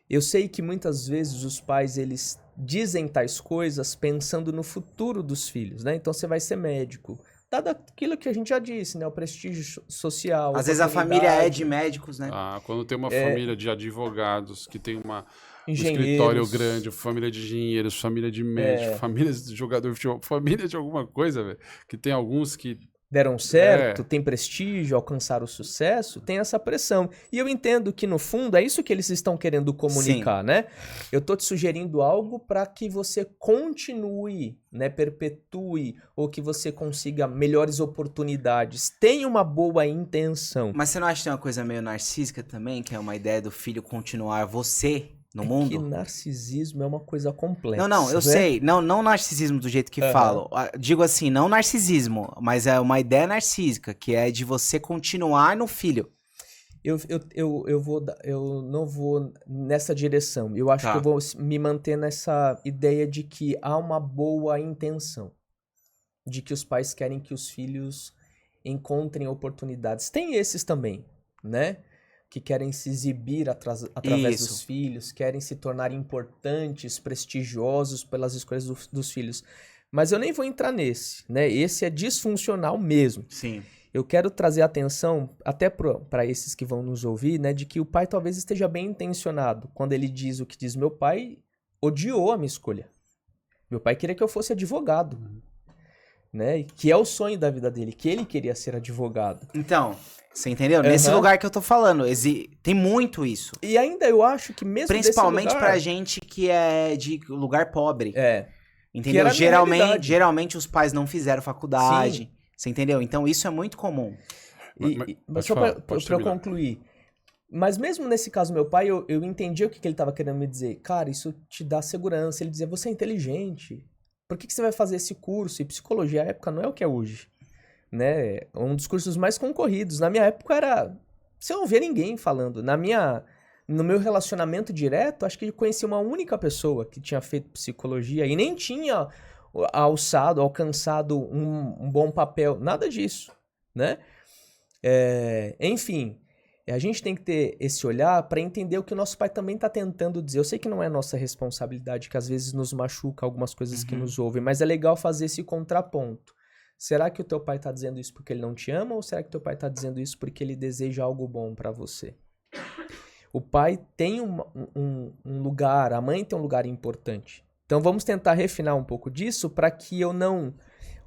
Eu sei que muitas vezes os pais, eles dizem tais coisas pensando no futuro dos filhos, né? Então você vai ser médico. Dado aquilo que a gente já disse, né? O prestígio social. Às vezes a família é de médicos, né? Quando tem uma família de advogados que tem escritório grande, família de engenheiros, família de médico, família de jogador de futebol, família de alguma coisa, velho. Que tem alguns que deram certo, tem prestígio, alcançaram o sucesso, tem essa pressão. E eu entendo que, no fundo, é isso que eles estão querendo comunicar, né? Eu tô te sugerindo algo para que você continue, né, perpetue, ou que você consiga melhores oportunidades. Tenha uma boa intenção. Mas você não acha que tem uma coisa meio narcísica também, que é uma ideia do filho continuar você no mundo? Que narcisismo é uma coisa complexa. Não, eu né? sei. Não narcisismo do jeito que falo. Digo assim, não narcisismo, mas é uma ideia narcísica, que é de você continuar no filho. Eu não vou nessa direção. Eu acho que eu vou me manter nessa ideia de que há uma boa intenção. De que os pais querem que os filhos encontrem oportunidades. Tem esses também, né? Que querem se exibir através dos filhos, querem se tornar importantes, prestigiosos pelas escolhas dos filhos. Mas eu nem vou entrar nesse, né? Esse é disfuncional mesmo. Sim. Eu quero trazer atenção, até para esses que vão nos ouvir, né? De que o pai talvez esteja bem intencionado quando ele diz o que diz. Meu pai odiou a minha escolha. Meu pai queria que eu fosse advogado. Né? Que é o sonho da vida dele, que ele queria ser advogado. Então, você entendeu? Nesse lugar que eu tô falando, tem muito isso. E ainda eu acho que mesmo principalmente desse lugar, pra gente que é de lugar pobre. Entendeu? Que era Geralmente os pais não fizeram faculdade. Sim. Você entendeu? Então isso é muito comum. Mas só pra eu concluir. Mas mesmo nesse caso, meu pai, eu entendi o que ele tava querendo me dizer. Cara, isso te dá segurança. Ele dizia, você é inteligente. Por que você vai fazer esse curso? E psicologia, à época, não é o que é hoje. Né? Um dos cursos mais concorridos. Na minha época era... Você não via ninguém falando. No meu relacionamento direto, acho que eu conheci uma única pessoa que tinha feito psicologia e nem tinha alcançado um bom papel. Nada disso, né? Enfim, a gente tem que ter esse olhar para entender o que o nosso pai também está tentando dizer. Eu sei que não é nossa responsabilidade, que às vezes nos machuca algumas coisas que nos ouvem, mas é legal fazer esse contraponto. Será que o teu pai está dizendo isso porque ele não te ama ou será que o teu pai está dizendo isso porque ele deseja algo bom para você? O pai tem um lugar, a mãe tem um lugar importante. Então vamos tentar refinar um pouco disso para que eu não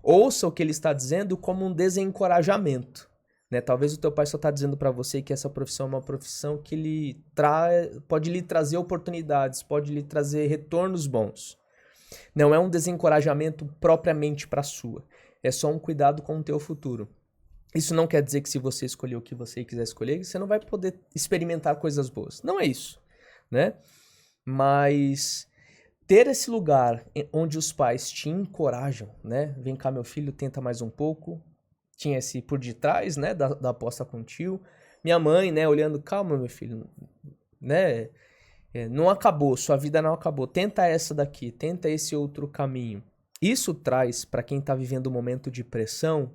ouça o que ele está dizendo como um desencorajamento. Né? Talvez o teu pai só está dizendo para você que essa profissão é uma profissão que pode lhe trazer oportunidades, pode lhe trazer retornos bons. Não é um desencorajamento propriamente para a sua. É só um cuidado com o teu futuro. Isso não quer dizer que se você escolher o que você quiser escolher, você não vai poder experimentar coisas boas. Não é isso, né? Mas ter esse lugar onde os pais te encorajam, né? Vem cá, meu filho, tenta mais um pouco. Tinha esse por detrás, né? Da aposta com o tio. Minha mãe, né? Olhando, calma, meu filho, né? Não acabou, sua vida não acabou. Tenta essa daqui, tenta esse outro caminho. Isso traz, para quem está vivendo um momento de pressão,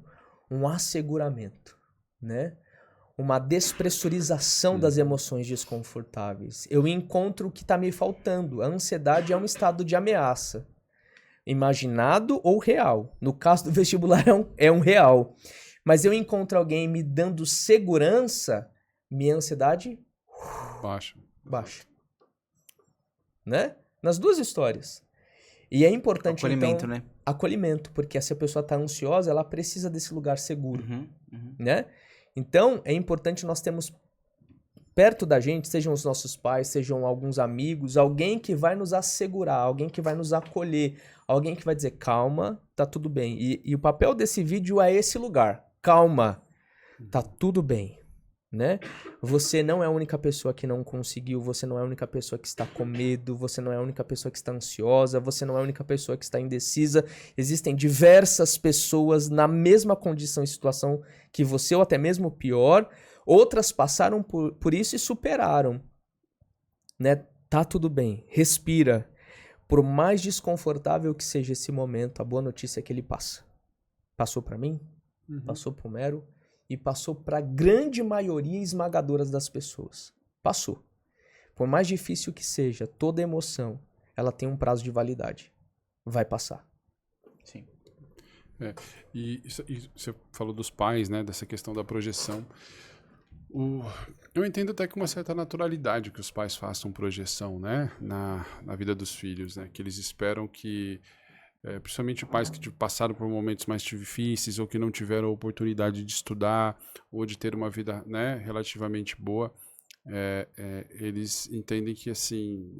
um asseguramento, né? Uma despressurização das emoções desconfortáveis. Eu encontro o que está me faltando. A ansiedade é um estado de ameaça. Imaginado ou real. No caso do vestibular é um real. Mas eu encontro alguém me dando segurança, minha ansiedade baixa. Né? Nas duas histórias. E é importante, acolhimento, então, né? Acolhimento, porque se a pessoa está ansiosa, ela precisa desse lugar seguro, né? Então, é importante nós termos perto da gente, sejam os nossos pais, sejam alguns amigos, alguém que vai nos assegurar, alguém que vai nos acolher, alguém que vai dizer, calma, tá tudo bem. E o papel desse vídeo é esse lugar, calma, tá tudo bem. Né? Você não é a única pessoa que não conseguiu, você não é a única pessoa que está com medo, você não é a única pessoa que está ansiosa, você não é a única pessoa que está indecisa. Existem diversas pessoas na mesma condição e situação que você, ou até mesmo pior. Outras passaram por isso e superaram. Né? Tá tudo bem, respira. Por mais desconfortável que seja esse momento, a boa notícia é que ele passa. Passou para mim, passou pro Mero, e passou para a grande maioria esmagadora das pessoas. Passou. Por mais difícil que seja, toda emoção, ela tem um prazo de validade. Vai passar. Sim. E você falou dos pais, né? Dessa questão da projeção. Eu entendo até com uma certa naturalidade que os pais façam projeção, né, na vida dos filhos, né, que eles esperam que, principalmente pais que passaram por momentos mais difíceis ou que não tiveram a oportunidade de estudar ou de ter uma vida, né, relativamente boa, eles entendem que, assim,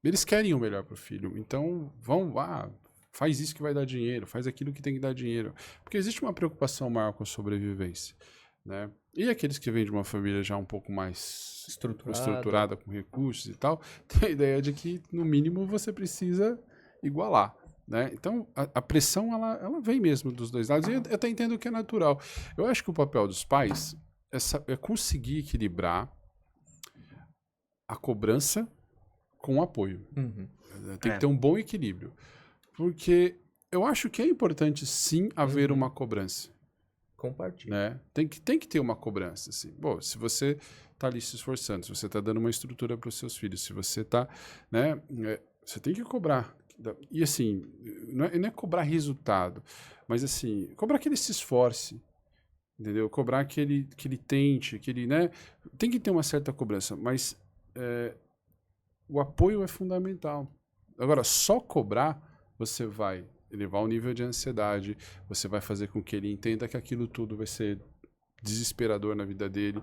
eles querem o melhor para o filho, então vão lá, faz isso que vai dar dinheiro, faz aquilo que tem que dar dinheiro, porque existe uma preocupação maior com a sobrevivência, né? E aqueles que vêm de uma família já um pouco mais estruturada, com recursos e tal, tem a ideia de que, no mínimo, você precisa igualar, né? Então, a pressão, ela vem mesmo dos dois lados, e eu até entendo que é natural. Eu acho que o papel dos pais é conseguir equilibrar a cobrança com o apoio. Uhum. Tem que ter um bom equilíbrio. Porque eu acho que é importante, sim, haver uma cobrança. Compartilha. Né? Tem que ter uma cobrança. Assim. Bom, se você está ali se esforçando, se você está dando uma estrutura para os seus filhos, se você está... Né, você tem que cobrar. E assim, não é cobrar resultado, mas assim, cobrar que ele se esforce. Entendeu? Cobrar que ele tente, que ele... Né, tem que ter uma certa cobrança, mas o apoio é fundamental. Agora, só cobrar, você vai elevar o nível de ansiedade, você vai fazer com que ele entenda que aquilo tudo vai ser desesperador na vida dele,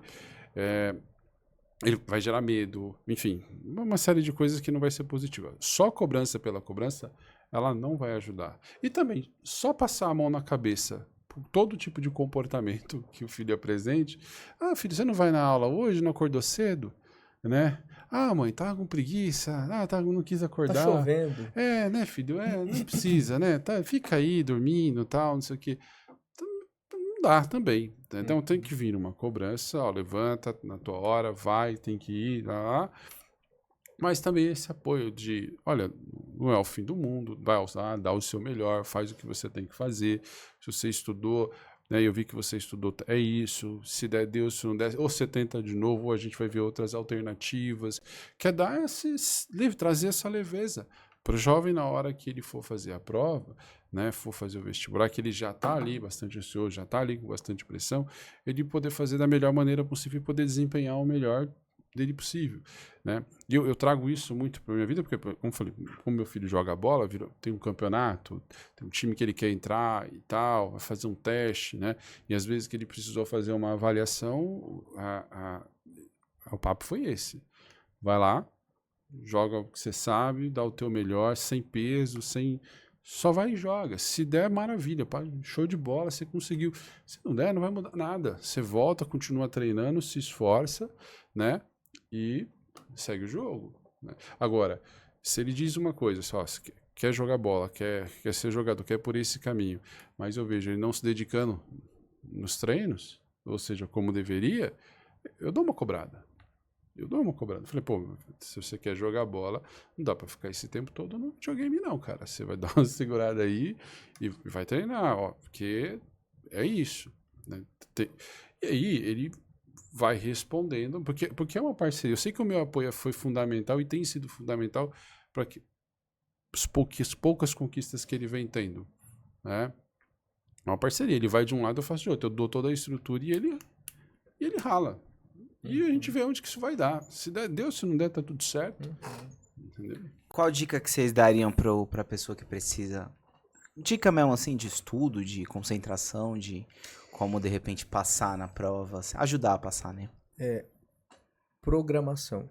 ele vai gerar medo, enfim, uma série de coisas que não vai ser positiva. Só cobrança pela cobrança, ela não vai ajudar. E também, só passar a mão na cabeça por todo tipo de comportamento que o filho apresente. Ah, filho, você não vai na aula hoje, não acordou cedo? Né? Ah, mãe, tava com preguiça. Ah, não quis acordar. Tá chovendo. Né, filho? Não precisa, né? Fica aí dormindo, tal, não sei o quê. Não dá também. Então tem que vir uma cobrança, ó, levanta na tua hora, vai, tem que ir, lá. Mas também esse apoio de, olha, não é o fim do mundo, vai usar, dá o seu melhor, faz o que você tem que fazer. Se você estudou, né, eu vi que você estudou, é isso, se der Deus, se não der, ou você tenta de novo, ou a gente vai ver outras alternativas. Quer dar trazer essa leveza para o jovem na hora que ele for fazer a prova, né, for fazer o vestibular, que ele já está ali bastante ansioso, já está ali com bastante pressão, ele poder fazer da melhor maneira possível e poder desempenhar o melhor dele possível, né? E eu trago isso muito para minha vida, porque, como eu falei, como meu filho joga bola, tem um campeonato, tem um time que ele quer entrar e tal, vai fazer um teste, né? E às vezes que ele precisou fazer uma avaliação, o papo foi esse. Vai lá, joga o que você sabe, dá o teu melhor, sem peso, só vai e joga. Se der, maravilha, show de bola, você conseguiu. Se não der, não vai mudar nada. Você volta, continua treinando, se esforça, né? E segue o jogo. Né? Agora, se ele diz uma coisa, só, quer jogar bola, quer ser jogador, quer por esse caminho, mas eu vejo ele não se dedicando nos treinos, ou seja, como deveria, eu dou uma cobrada. Falei, pô, se você quer jogar bola, não dá pra ficar esse tempo todo no videogame não, cara. Você vai dar uma segurada aí e vai treinar, ó, porque é isso. Né? E aí ele vai respondendo, porque é uma parceria. Eu sei que o meu apoio foi fundamental e tem sido fundamental para que as poucas conquistas que ele vem tendo, né? É uma parceria. Ele vai de um lado, eu faço de outro. Eu dou toda a estrutura e ele rala. E a gente vê onde que isso vai dar. Se der, deu. Se não der, tá tudo certo. Entendeu? Qual dica que vocês dariam pra pessoa que precisa? Dica mesmo, assim, de estudo, de concentração, de como, de repente, passar na prova. Assim, ajudar a passar, né? Programação.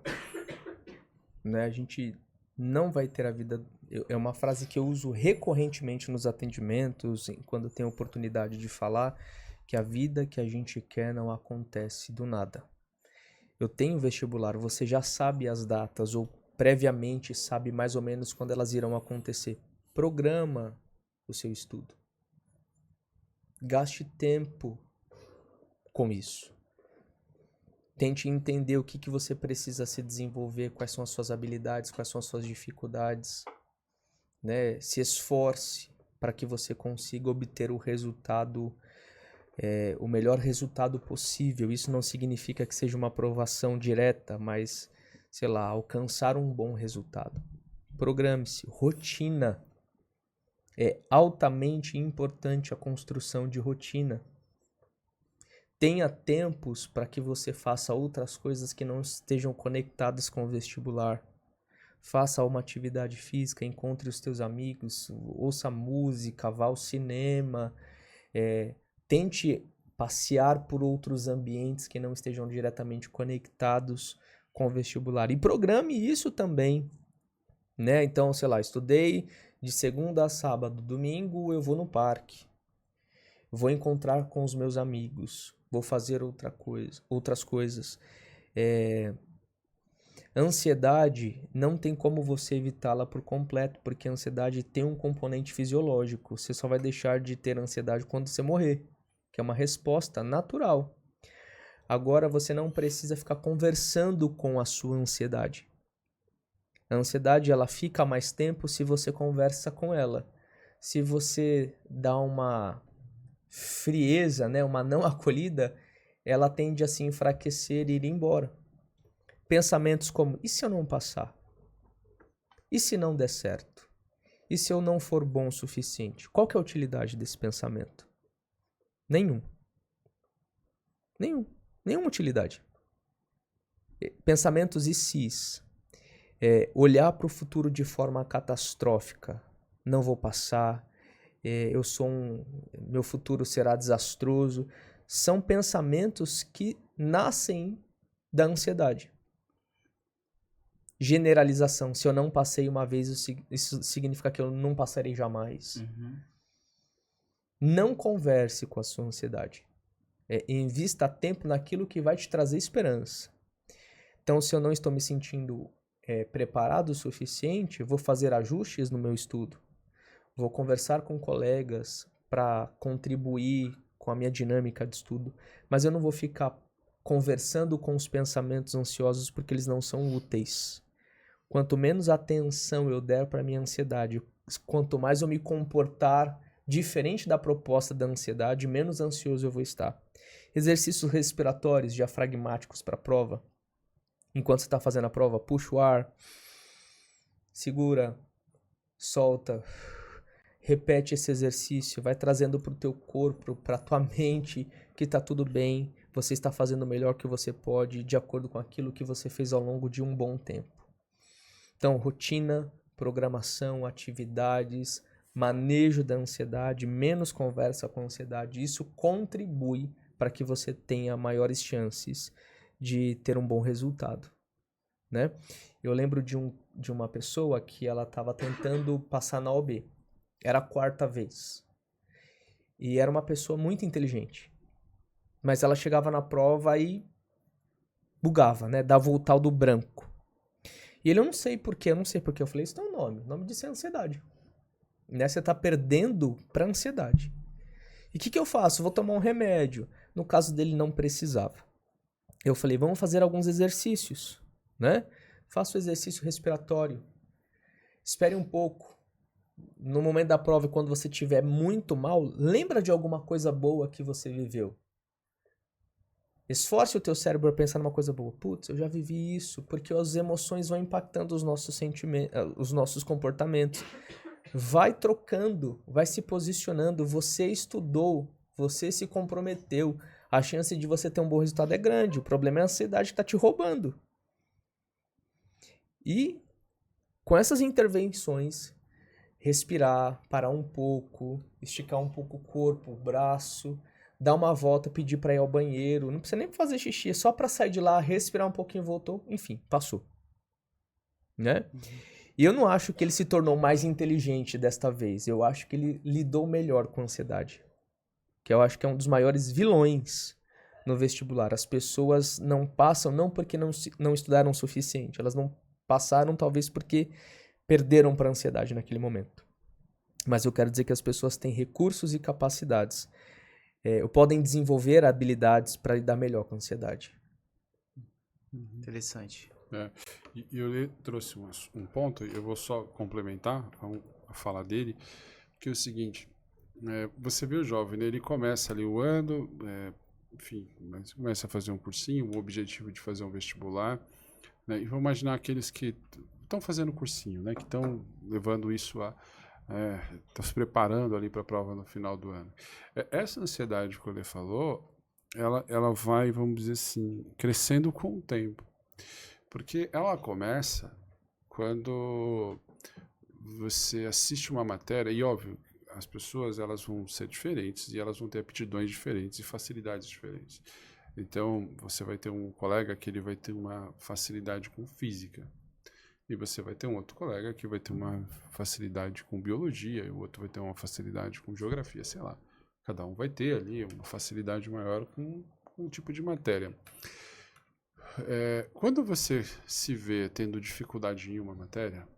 Né? A gente não vai ter a vida... É uma frase que eu uso recorrentemente nos atendimentos, quando tenho oportunidade de falar, que a vida que a gente quer não acontece do nada. Eu tenho vestibular, você já sabe as datas, ou previamente sabe mais ou menos quando elas irão acontecer. Programa o seu estudo. Gaste tempo com isso. Tente entender o que você precisa se desenvolver, quais são as suas habilidades, quais são as suas dificuldades. Né? Se esforce para que você consiga obter o resultado, o melhor resultado possível. Isso não significa que seja uma aprovação direta, mas, sei lá, alcançar um bom resultado. Programe-se. Rotina. É altamente importante a construção de rotina. tenha tempos para que você faça outras coisas que não estejam conectadas com o vestibular. Faça uma atividade física, encontre os teus amigos, ouça música, vá ao cinema, tente passear por outros ambientes que não estejam diretamente conectados com o vestibular. E programe isso também, né? Então, sei lá, estudei de segunda a sábado, domingo eu vou no parque, vou encontrar com os meus amigos, vou fazer outras coisas. A ansiedade não tem como você evitá-la por completo, porque a ansiedade tem um componente fisiológico. Você só vai deixar de ter ansiedade quando você morrer, que é uma resposta natural. Agora você não precisa ficar conversando com a sua ansiedade. A ansiedade ela fica mais tempo se você conversa com ela. Se você dá uma frieza, né, uma não acolhida, ela tende a se enfraquecer e ir embora. Pensamentos como, e se eu não passar? E se não der certo? E se eu não for bom o suficiente? Qual que é a utilidade desse pensamento? Nenhuma utilidade. Pensamentos e sis. Olhar para o futuro de forma catastrófica. Não vou passar, meu futuro será desastroso. São pensamentos que nascem da ansiedade. Generalização. Se eu não passei uma vez, isso significa que eu não passarei jamais. Uhum. Não converse com a sua ansiedade. Invista tempo naquilo que vai te trazer esperança. Então, se eu não estou me sentindo preparado o suficiente, vou fazer ajustes no meu estudo. Vou conversar com colegas para contribuir com a minha dinâmica de estudo. Mas eu não vou ficar conversando com os pensamentos ansiosos porque eles não são úteis. Quanto menos atenção eu der para a minha ansiedade, quanto mais eu me comportar diferente da proposta da ansiedade, menos ansioso eu vou estar. Exercícios respiratórios diafragmáticos para a prova. Enquanto você está fazendo a prova, puxa o ar, segura, solta, repete esse exercício, vai trazendo para o teu corpo, para a tua mente que está tudo bem, você está fazendo o melhor que você pode, de acordo com aquilo que você fez ao longo de um bom tempo. Então, rotina, programação, atividades, manejo da ansiedade, menos conversa com a ansiedade, isso contribui para que você tenha maiores chances de ter um bom resultado, né? Eu lembro de uma pessoa que ela estava tentando passar na OAB. Era a 4ª vez. E era uma pessoa muito inteligente. Mas ela chegava na prova e bugava, né? Dava o tal do branco. E ele, eu não sei porquê. Eu falei, isso é um nome. O nome disso é ansiedade. Né? Você tá perdendo pra ansiedade. E o que eu faço? Vou tomar um remédio. No caso dele, não precisava. Eu falei, vamos fazer alguns exercícios, né? Faça o exercício respiratório. Espere um pouco. No momento da prova, quando você estiver muito mal, lembra de alguma coisa boa que você viveu. Esforce o teu cérebro a pensar numa coisa boa. Putz, eu já vivi isso, porque as emoções vão impactando os nossos sentimentos, os nossos comportamentos. Vai trocando, vai se posicionando. Você estudou, você se comprometeu. A chance de você ter um bom resultado é grande. O problema é a ansiedade que está te roubando. E com essas intervenções, respirar, parar um pouco, esticar um pouco o corpo, o braço, dar uma volta, pedir para ir ao banheiro, não precisa nem fazer xixi, é só para sair de lá, respirar um pouquinho, voltou, enfim, passou. Né? E eu não acho que ele se tornou mais inteligente desta vez, eu acho que ele lidou melhor com a ansiedade, que eu acho que é um dos maiores vilões no vestibular. As pessoas não passam não porque não estudaram o suficiente, elas não passaram talvez porque perderam para a ansiedade naquele momento. Mas eu quero dizer que as pessoas têm recursos e capacidades. Podem desenvolver habilidades para lidar melhor com a ansiedade. Interessante. E eu trouxe um ponto, eu vou só complementar a fala dele, que é o seguinte, você vê o jovem, né, ele começa ali o ano, enfim, começa a fazer um cursinho, o objetivo de fazer um vestibular, né, e vamos imaginar aqueles que estão fazendo cursinho, né, que estão levando isso estão se preparando ali para a prova no final do ano. Essa ansiedade que ele falou, ela vai, vamos dizer assim, crescendo com o tempo. Porque ela começa quando você assiste uma matéria, e óbvio, as pessoas elas vão ser diferentes e elas vão ter aptidões diferentes e facilidades diferentes. Então, você vai ter um colega que ele vai ter uma facilidade com física, e você vai ter um outro colega que vai ter uma facilidade com biologia, e o outro vai ter uma facilidade com geografia, sei lá. Cada um vai ter ali uma facilidade maior com um tipo de matéria. Quando você se vê tendo dificuldade em uma matéria,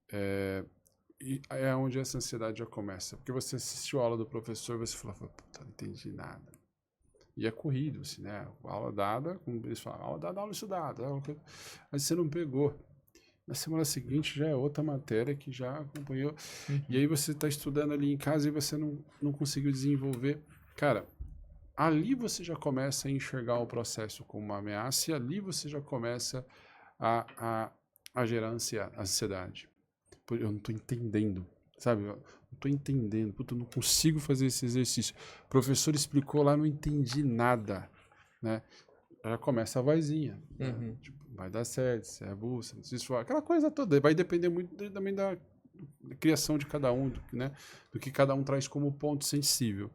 é onde essa ansiedade já começa. Porque você assistiu a aula do professor e você fala, puta, não entendi nada. E é corrido, assim, né? Aula dada, como eles falam, aula dada, aula estudada. Mas você não pegou. Na semana seguinte já é outra matéria que já acompanhou. E aí você está estudando ali em casa e você não conseguiu desenvolver. Cara, ali você já começa a enxergar o processo como uma ameaça e ali você já começa a gerar ansiedade. Eu não estou entendendo, sabe? Eu não estou entendendo. Puta, eu não consigo fazer esse exercício. O professor explicou lá, não entendi nada, né? Já começa a vozinha. Né? Tipo, vai dar certo, você é burro, você não se esforça. Aquela coisa toda. Vai depender muito também da criação de cada um, né? Do que cada um traz como ponto sensível.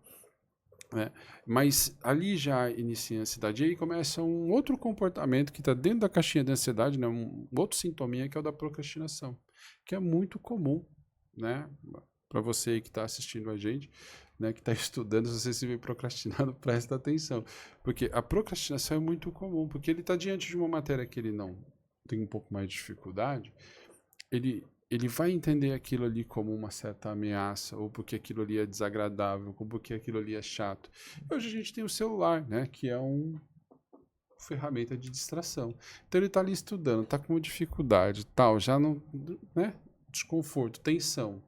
Né? Mas ali já inicia a ansiedade. E aí começa um outro comportamento que está dentro da caixinha de ansiedade, né? Um outro sintominha que é o da procrastinação, que é muito comum, né? Para você que está assistindo a gente, né, que está estudando, se você se vê procrastinando, presta atenção. Porque a procrastinação é muito comum, porque ele está diante de uma matéria que ele não tem um pouco mais de dificuldade, ele vai entender aquilo ali como uma certa ameaça, ou porque aquilo ali é desagradável, ou porque aquilo ali é chato. E hoje a gente tem o celular, né, que é uma ferramenta de distração. Então ele está ali estudando, está com dificuldade, tal, já não, né, desconforto, tensão.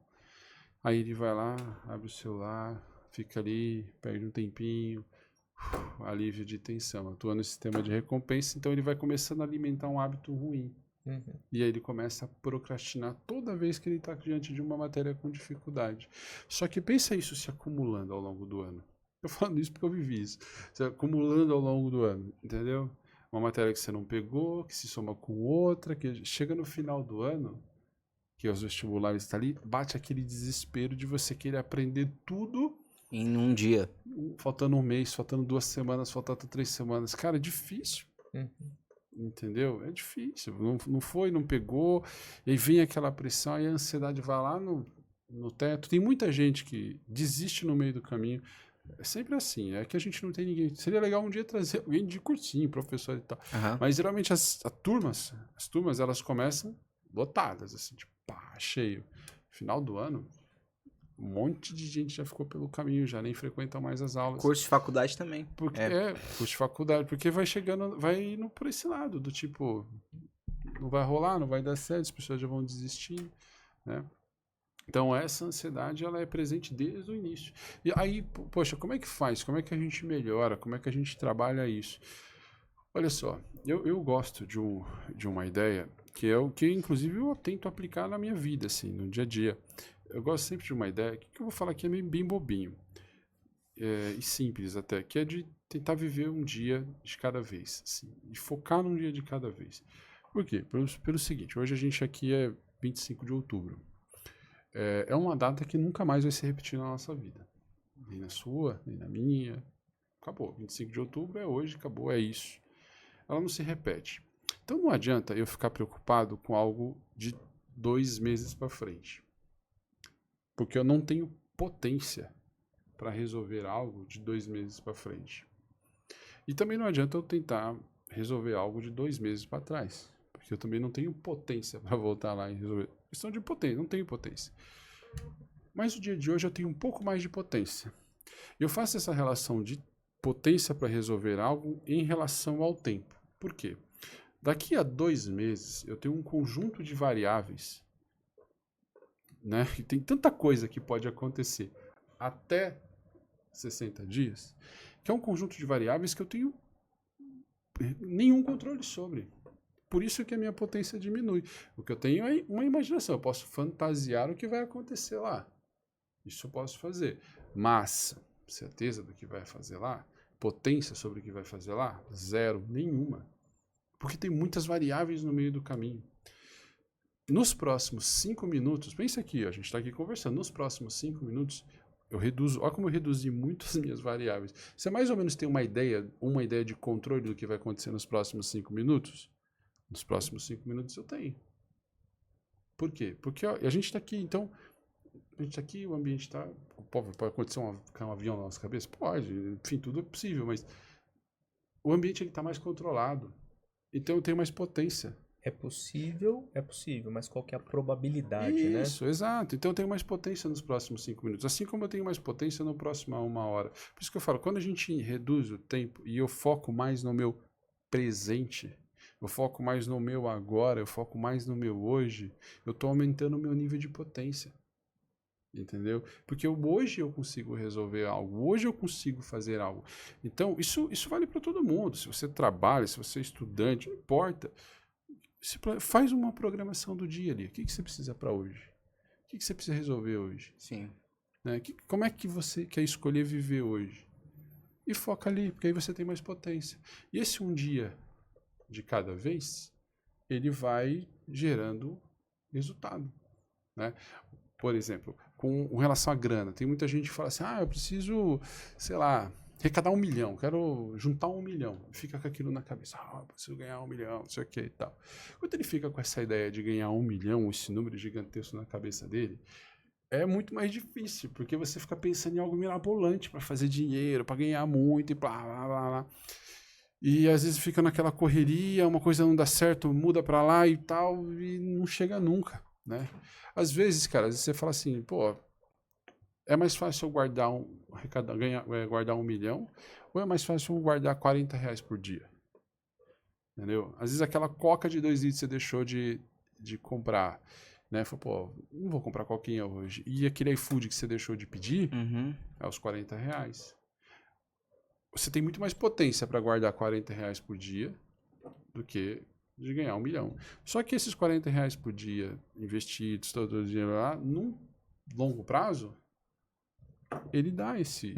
Aí ele vai lá, abre o celular, fica ali, perde um tempinho, alívio de tensão, atua no sistema de recompensa, então ele vai começando a alimentar um hábito ruim. E aí ele começa a procrastinar toda vez que ele está diante de uma matéria com dificuldade. Só que pensa isso se acumulando ao longo do ano. Eu falo isso porque eu vivi isso. Se acumulando ao longo do ano, entendeu? Uma matéria que você não pegou, que se soma com outra, que chega no final do ano, que os vestibulares estão ali, bate aquele desespero de você querer aprender tudo em um dia. Faltando um mês, faltando 2 semanas, faltando 3 semanas. Cara, é difícil. Entendeu? É difícil. Não foi, não pegou. E aí vem aquela pressão e a ansiedade vai lá no teto. Tem muita gente que desiste no meio do caminho. É sempre assim. É que a gente não tem ninguém. Seria legal um dia trazer alguém de cursinho, professor e tal. Mas geralmente as turmas, elas começam lotadas, assim, tipo, pá, cheio. Final do ano, um monte de gente já ficou pelo caminho, já nem frequenta mais as aulas. Curso de faculdade também. Porque, curso de faculdade, porque vai chegando, vai indo por esse lado, do tipo, não vai rolar, não vai dar certo, as pessoas já vão desistir, né? Então essa ansiedade, ela é presente desde o início. E aí, poxa, como é que faz? Como é que a gente melhora? Como é que a gente trabalha isso? Olha só, eu gosto de uma ideia que é o que, inclusive, eu tento aplicar na minha vida, assim, no dia a dia. Eu gosto sempre de uma ideia, que eu vou falar aqui é bem bobinho, e simples até, que é de tentar viver um dia de cada vez, assim, de focar num dia de cada vez. Por quê? Pelo seguinte, hoje a gente aqui é 25 de outubro. É uma data que nunca mais vai se repetir na nossa vida. Nem na sua, nem na minha. Acabou. 25 de outubro é hoje, acabou, é isso. Ela não se repete. Então não adianta eu ficar preocupado com algo de 2 meses para frente. Porque eu não tenho potência para resolver algo de 2 meses para frente. E também não adianta eu tentar resolver algo de 2 meses para trás. Porque eu também não tenho potência para voltar lá e resolver. Questão de potência, não tenho potência. Mas no dia de hoje eu tenho um pouco mais de potência. Eu faço essa relação de potência para resolver algo em relação ao tempo. Por quê? Daqui a 2 meses eu tenho um conjunto de variáveis, né? E tem tanta coisa que pode acontecer até 60 dias, que é um conjunto de variáveis que eu tenho nenhum controle sobre. Por isso que a minha potência diminui. O que eu tenho é uma imaginação. Eu posso fantasiar o que vai acontecer lá. Isso eu posso fazer. Mas, certeza do que vai fazer lá, potência sobre o que vai fazer lá? Zero, nenhuma. Porque tem muitas variáveis no meio do caminho. Nos próximos 5 minutos, pensa aqui, a gente está aqui conversando, nos próximos 5 minutos, eu reduzo, olha como eu reduzi muito as minhas variáveis. Você mais ou menos tem uma ideia de controle do que vai acontecer nos próximos 5 minutos? Nos próximos 5 minutos eu tenho. Por quê? Porque ó, a gente está aqui, então, a gente está aqui, o ambiente está... Pode acontecer um avião na nossa cabeça? Pode, enfim, tudo é possível, mas o ambiente está mais controlado. Então eu tenho mais potência. É possível, mas qual que é a probabilidade, né? Isso, exato. Então eu tenho mais potência nos próximos 5 minutos. Assim como eu tenho mais potência no próximo 1 hora. Por isso que eu falo, quando a gente reduz o tempo e eu foco mais no meu presente, eu foco mais no meu agora, eu foco mais no meu hoje, eu estou aumentando o meu nível de potência. Entendeu? Porque hoje eu consigo resolver algo, hoje eu consigo fazer algo. Então, isso vale para todo mundo. Se você trabalha, se você é estudante, não importa. Faz uma programação do dia ali. O que você precisa para hoje? O que você precisa resolver hoje? Sim. Né? Como é que você quer escolher viver hoje? E foca ali, porque aí você tem mais potência. E esse um dia de cada vez, ele vai gerando resultado. Né? Por exemplo, com relação à grana, tem muita gente que fala assim, eu preciso, sei lá, arrecadar 1 milhão, quero juntar 1 milhão. Fica com aquilo na cabeça, preciso ganhar 1 milhão, não sei o que e tal. Quando ele fica com essa ideia de ganhar 1 milhão, esse número gigantesco na cabeça dele, é muito mais difícil, porque você fica pensando em algo mirabolante para fazer dinheiro, para ganhar muito e blá, blá, blá, blá. E às vezes fica naquela correria, uma coisa não dá certo, muda para lá e tal, e não chega nunca, né? Às vezes, cara, você fala assim, pô, é mais fácil eu guardar guardar 1 milhão, ou é mais fácil eu guardar R$40 por dia? Entendeu? Às vezes aquela coca de 2 litros você deixou de comprar, né? Fala, pô, não vou comprar coquinha hoje. E aquele iFood que você deixou de pedir, é os R$40. Você tem muito mais potência para guardar R$40 por dia do que de ganhar 1 milhão. Só que esses R$40 por dia investidos, todo o dinheiro lá, num longo prazo, ele dá esse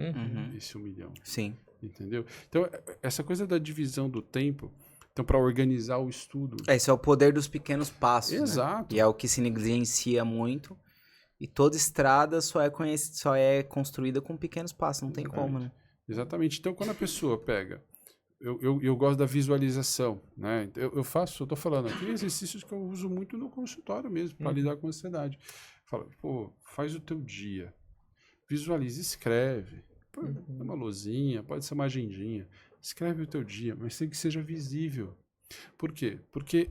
1 milhão. Sim. Entendeu? Então, essa coisa da divisão do tempo, então, para organizar o estudo... Esse é o poder dos pequenos passos, Exato. Né? E é o que se negligencia muito. E toda estrada só é construída com pequenos passos, não tem como, né? Exatamente. Então, quando a pessoa pega... Eu gosto da visualização, né? Eu tô falando aqui exercícios que eu uso muito no consultório mesmo, para lidar com a ansiedade. Fala, pô, faz o teu dia. Visualiza, escreve. Pô, uma lousinha, pode ser uma agendinha. Escreve o teu dia, mas tem que seja visível. Por quê? Porque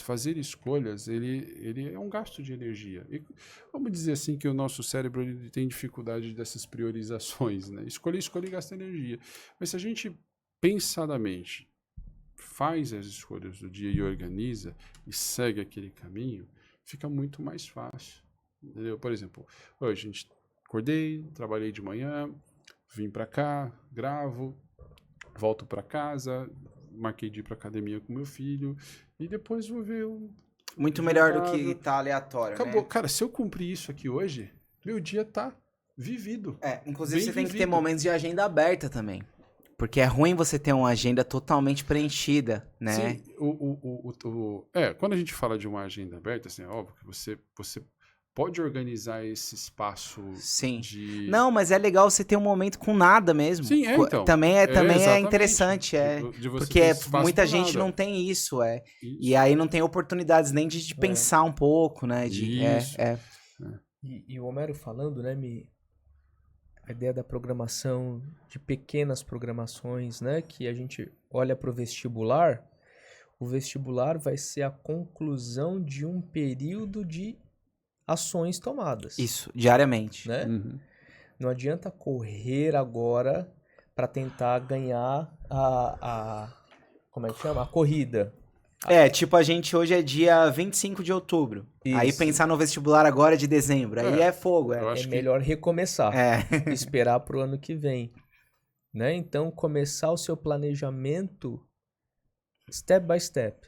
fazer escolhas, ele é um gasto de energia. E vamos dizer assim que o nosso cérebro ele tem dificuldade dessas priorizações, né? Escolher gasta energia. Mas se a gente pensadamente faz as escolhas do dia e organiza e segue aquele caminho, fica muito mais fácil. Entendeu? Por exemplo, hoje a gente acordei, trabalhei de manhã, vim para cá, gravo, volto para casa, marquei de ir para academia com meu filho e depois vou ver muito melhor do que tá aleatório, acabou. Né? Cara, se eu cumprir isso aqui hoje, meu dia tá vivido. Inclusive você tem que ter momentos de agenda aberta também. Porque é ruim você ter uma agenda totalmente preenchida, né? Sim, quando a gente fala de uma agenda aberta, assim, é óbvio que você pode organizar esse espaço de... Não, mas é legal você ter um momento com nada mesmo. Sim, então. Também é interessante, porque muita gente nada. não tem isso, Isso. E aí não tem oportunidades nem de pensar um pouco, né? E o Homero falando, né, a ideia da programação, de pequenas programações, né, que a gente olha para o vestibular vai ser a conclusão de um período de ações tomadas. Isso, diariamente. Né? Não adianta correr agora para tentar ganhar como é que chama? A corrida. Tipo, a gente hoje é dia 25 de outubro. Isso. Aí pensar no vestibular agora é de dezembro. Aí é fogo. É melhor recomeçar. Esperar pro ano que vem. Né? Então, começar o seu planejamento step by step.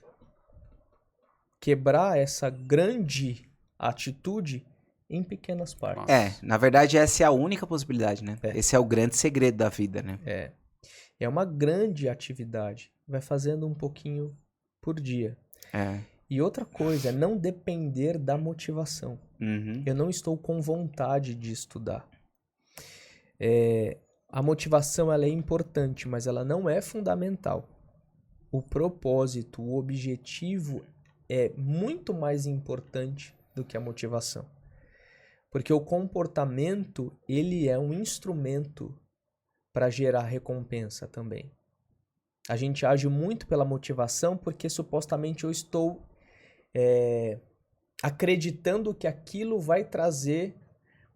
Quebrar essa grande atitude em pequenas partes. Na verdade, essa é a única possibilidade, né? Esse é o grande segredo da vida, né? É uma grande atividade. Vai fazendo um pouquinho por dia. E outra coisa é não depender da motivação. Eu não estou com vontade de estudar. A motivação ela é importante, mas ela não é fundamental. O propósito, o objetivo é muito mais importante do que a motivação. Porque o comportamento, ele é um instrumento para gerar recompensa também. A gente age muito pela motivação porque supostamente eu estou acreditando que aquilo vai trazer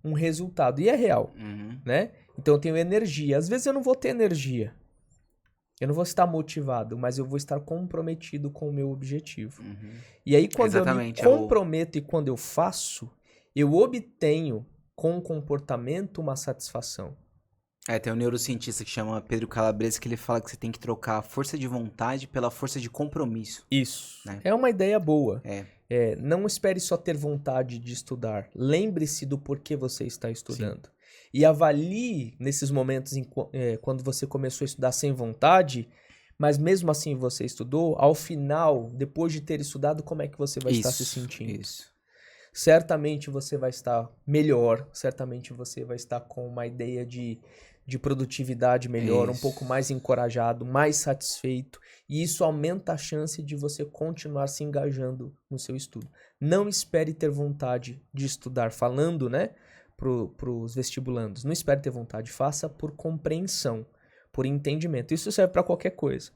um resultado. E é real, né? Então eu tenho energia. Às vezes eu não vou ter energia. Eu não vou estar motivado, mas eu vou estar comprometido com o meu objetivo. E aí quando Exatamente, eu me comprometo e quando eu faço, eu obtenho com o comportamento uma satisfação. Tem um neurocientista que chama Pedro Calabrese que ele fala que você tem que trocar a força de vontade pela força de compromisso. Isso. Né? É uma ideia boa. Não espere só ter vontade de estudar. Lembre-se do porquê você está estudando. Sim. E avalie nesses momentos quando você começou a estudar sem vontade, mas mesmo assim você estudou, ao final, depois de ter estudado, como é que você vai estar se sentindo? Isso. Certamente você vai estar melhor, certamente você vai estar com uma ideia de produtividade melhor, um pouco mais encorajado, mais satisfeito, e isso aumenta a chance de você continuar se engajando no seu estudo. Não espere ter vontade de estudar, falando, né, para os vestibulandos. Não espere ter vontade, faça por compreensão, por entendimento. Isso serve para qualquer coisa.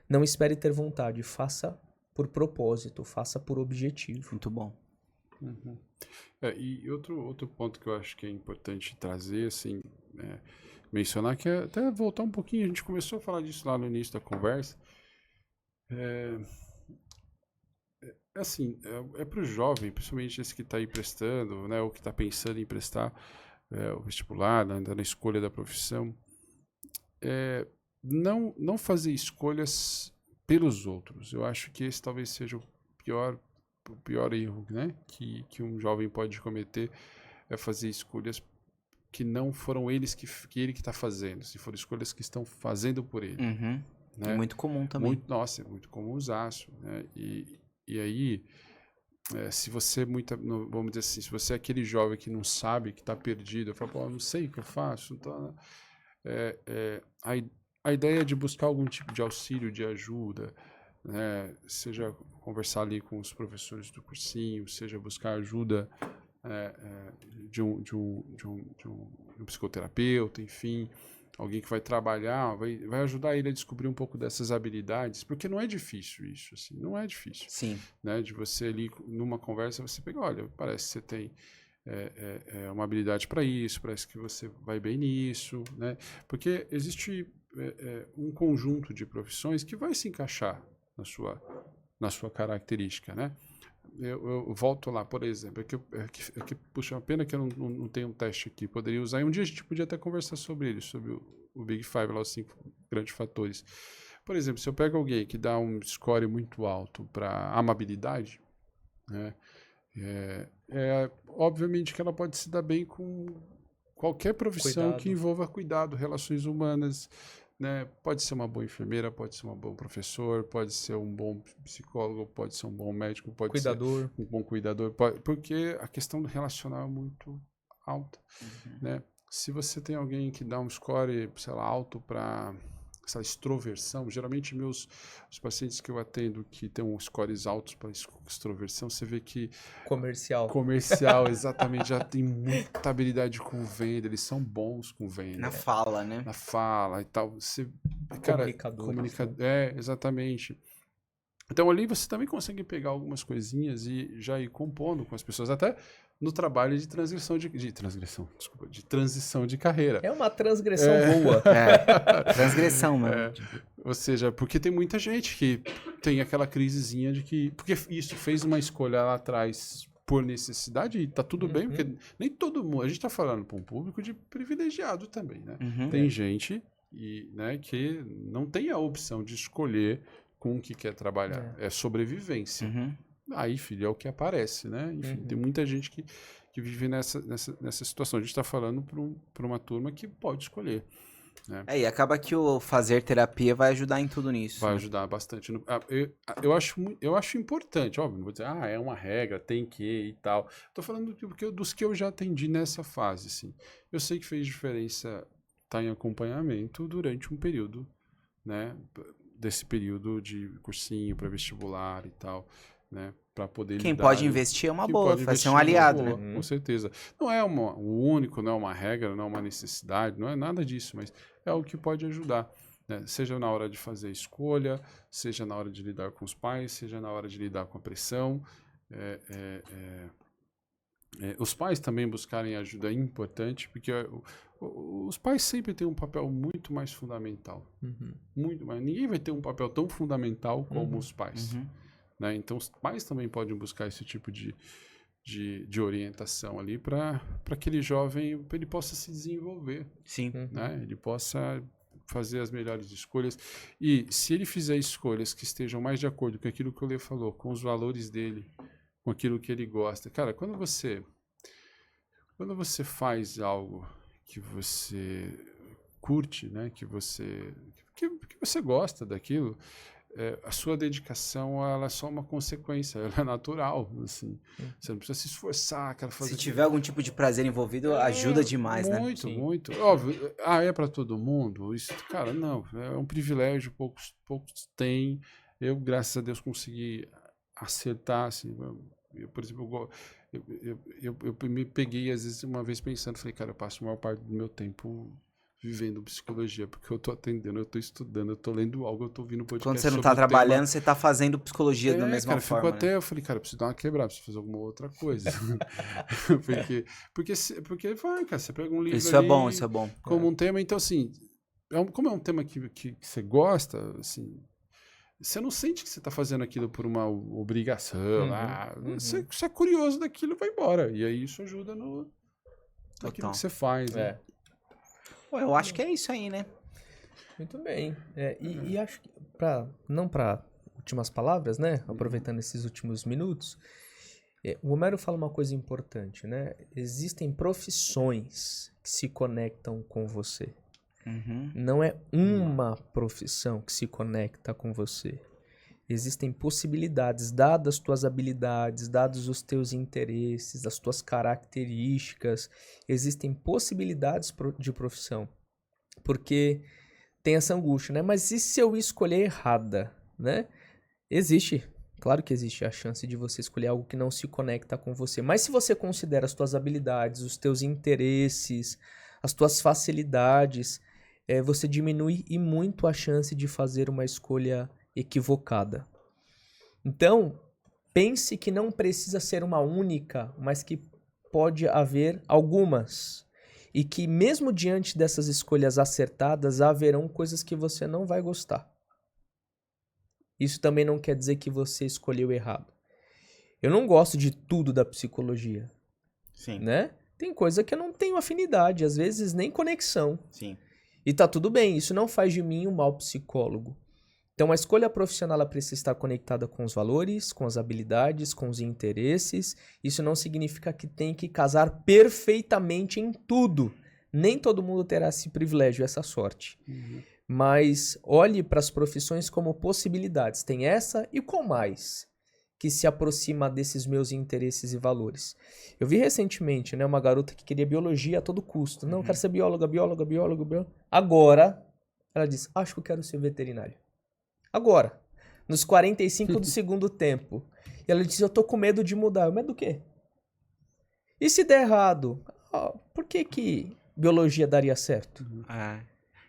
Não espere ter vontade, faça por propósito, faça por objetivo. Muito bom. E outro ponto que eu acho que é importante trazer, assim, mencionar, que é até voltar um pouquinho, a gente começou a falar disso lá no início da conversa, assim, para o jovem, principalmente esse que está aí prestando, né, ou que está pensando em prestar o vestibular, ainda na escolha da profissão, não fazer escolhas pelos outros. Eu acho que esse talvez seja o pior erro, né, que um jovem pode cometer, é fazer escolhas que não foram eles que ele que está fazendo, se foram escolhas que estão fazendo por ele. Né? É muito comum também. Nossa, é muito comum usaço, né? E aí, se você vamos dizer assim, se você é aquele jovem que não sabe, que está perdido, fala, pô, eu não sei o que eu faço, então, a ideia de buscar algum tipo de auxílio, de ajuda, né? Seja conversar ali com os professores do cursinho, seja buscar ajuda de um psicoterapeuta, enfim, alguém que vai trabalhar, vai ajudar ele a descobrir um pouco dessas habilidades, porque não é difícil isso, assim, não é difícil. Sim. Né, de você ali, numa conversa, você pega, olha, parece que você tem uma habilidade para isso, parece que você vai bem nisso, né, porque existe um conjunto de profissões que vai se encaixar na sua característica, né? Eu volto lá, por exemplo, puxa, uma pena que eu não tenho um teste aqui, poderia usar, e um dia a gente podia até conversar sobre ele, sobre o Big Five, lá, os 5 grandes fatores. Por exemplo, se eu pego alguém que dá um score muito alto para amabilidade, né, obviamente que ela pode se dar bem com qualquer profissão que envolva cuidado, relações humanas, né? Pode ser uma boa enfermeira, pode ser um bom professor, pode ser um bom psicólogo, pode ser um bom médico, pode ser um bom cuidador, porque a questão do relacional é muito alta, né? Se você tem alguém que dá um score, sei lá, alto para essa extroversão, geralmente os pacientes que eu atendo que tem scores altos para extroversão, você vê que comercial, exatamente, já tem muita habilidade com venda, eles são bons com venda. Na fala, né? Na fala e tal. Você, exatamente. Então ali você também consegue pegar algumas coisinhas e já ir compondo com as pessoas, até no trabalho de transição de carreira. É uma transgressão boa. Transgressão, mano. Ou seja, porque tem muita gente que tem aquela crisezinha de que... Porque isso, fez uma escolha lá atrás por necessidade e tá tudo bem, porque nem todo mundo... A gente tá falando para um público de privilegiado também, né? Tem gente né, que não tem a opção de escolher com o que quer trabalhar. É sobrevivência. Aí, filho, é o que aparece, né? Enfim, tem muita gente que vive nessa situação. A gente está falando para uma turma que pode escolher. né? E acaba que o fazer terapia vai ajudar em tudo nisso. Vai né? ajudar bastante. Eu acho importante, óbvio, não vou dizer, é uma regra, tem que e tal. Tô falando dos que eu já atendi nessa fase, assim. Eu sei que fez diferença estar em acompanhamento durante um período, né? Desse período de cursinho para vestibular e tal, né? Para poder Quem lidar pode ali. investir é uma Quem boa, pode vai ser investir um é uma aliado, boa, né? com certeza. Não é o único, não é uma regra, não é uma necessidade, não é nada disso, mas é algo que pode ajudar, né? Seja na hora de fazer a escolha, seja na hora de lidar com os pais, seja na hora de lidar com a pressão. Os pais também buscarem ajuda é importante, porque os pais sempre têm um papel muito mais fundamental. Muito mais. Ninguém vai ter um papel tão fundamental como os pais. Né? Então, os pais também podem buscar esse tipo de orientação ali para aquele jovem, ele possa se desenvolver. Sim. Né? Ele possa fazer as melhores escolhas. E se ele fizer escolhas que estejam mais de acordo com aquilo que o Lê falou, com os valores dele, com aquilo que ele gosta. Cara, quando você faz algo que você curte, né? que você gosta daquilo, a sua dedicação ela é só uma consequência, ela é natural, assim. Você não precisa se esforçar, cara, fazer. Se tiver algum tipo de prazer envolvido, ajuda demais, né? Muito, muito. Óbvio, é para todo mundo? Isso, cara, não. É um privilégio, poucos têm. Eu, graças a Deus, consegui acertar, assim. Eu, por exemplo, eu me peguei, às vezes, uma vez pensando, falei, cara, eu passo a maior parte do meu tempo vivendo psicologia, porque eu tô atendendo, eu tô estudando, eu tô lendo algo, eu tô ouvindo podcast. Quando você não tá trabalhando, você tá fazendo psicologia da mesma cara, forma. Né? Eu falei, cara, eu preciso dar uma quebrada, preciso fazer alguma outra coisa. porque vai, cara, você pega um livro Isso ali, é bom. Como um tema, então assim, como é um tema que você gosta, assim, você não sente que você está fazendo aquilo por uma obrigação. Você é curioso daquilo, vai embora. E aí isso ajuda naquilo que você faz. Né? Eu acho que é isso aí, né? Muito bem. E acho que, não para últimas palavras, né? Aproveitando esses últimos minutos, o Homero fala uma coisa importante, né? Existem profissões que se conectam com você. Não é uma profissão que se conecta com você. Existem possibilidades, dadas as tuas habilidades, dados os teus interesses, as tuas características, existem possibilidades de profissão. Porque tem essa angústia, né? Mas e se eu escolher errada, né? Existe, claro que existe a chance de você escolher algo que não se conecta com você. Mas se você considera as tuas habilidades, os teus interesses, as tuas facilidades, você diminui e muito a chance de fazer uma escolha equivocada. Então, pense que não precisa ser uma única, mas que pode haver algumas. E que mesmo diante dessas escolhas acertadas, haverão coisas que você não vai gostar. Isso também não quer dizer que você escolheu errado. Eu não gosto de tudo da psicologia. Sim. Né? Tem coisa que eu não tenho afinidade, às vezes nem conexão. Sim. E tá tudo bem, isso não faz de mim um mau psicólogo. Então a escolha profissional ela precisa estar conectada com os valores, com as habilidades, com os interesses. Isso não significa que tem que casar perfeitamente em tudo. Nem todo mundo terá esse privilégio, essa sorte. Mas olhe para as profissões como possibilidades. Tem essa e qual mais que se aproxima desses meus interesses e valores. Eu vi recentemente, né, uma garota que queria biologia a todo custo. Não, quero ser bióloga. Agora, ela disse, acho que eu quero ser veterinária. Agora, nos 45 do segundo tempo. E ela disse, eu tô com medo de mudar. Medo do quê? E se der errado? Por que biologia daria certo?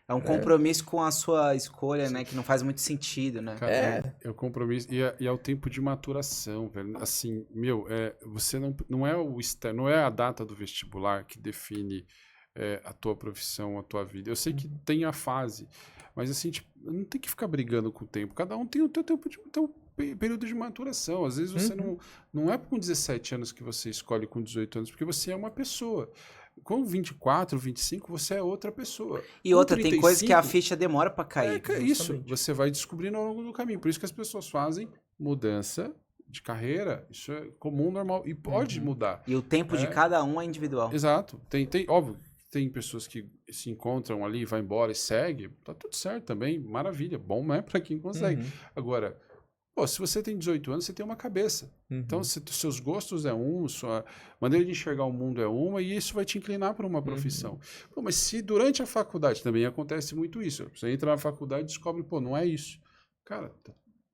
É um compromisso com a sua escolha, né? Que não faz muito sentido, né? Cara, é o compromisso e é o tempo de maturação, velho. Assim, você não é o externo, não é a data do vestibular que define a tua profissão, a tua vida. Eu sei que tem a fase, mas assim, tipo, não tem que ficar brigando com o tempo. Cada um tem o teu tempo, teu período de maturação. Às vezes você não é com 17 anos que você escolhe com 18 anos, porque você é uma pessoa. Com 24, 25, você é outra pessoa. E outra, 35, tem coisa que a ficha demora pra cair. Isso, você vai descobrindo ao longo do caminho. Por isso que as pessoas fazem mudança de carreira. Isso é comum, normal. E pode mudar. E o tempo de cada um é individual. Exato. Óbvio, tem pessoas que se encontram ali, vai embora e segue, tá tudo certo também, maravilha, bom, né, para quem consegue. Agora, pô, se você tem 18 anos, você tem uma cabeça. Então, seus gostos é sua maneira de enxergar o mundo é uma, e isso vai te inclinar para uma profissão. Pô, mas se durante a faculdade também acontece muito isso, você entra na faculdade e descobre, pô, não é isso. Cara,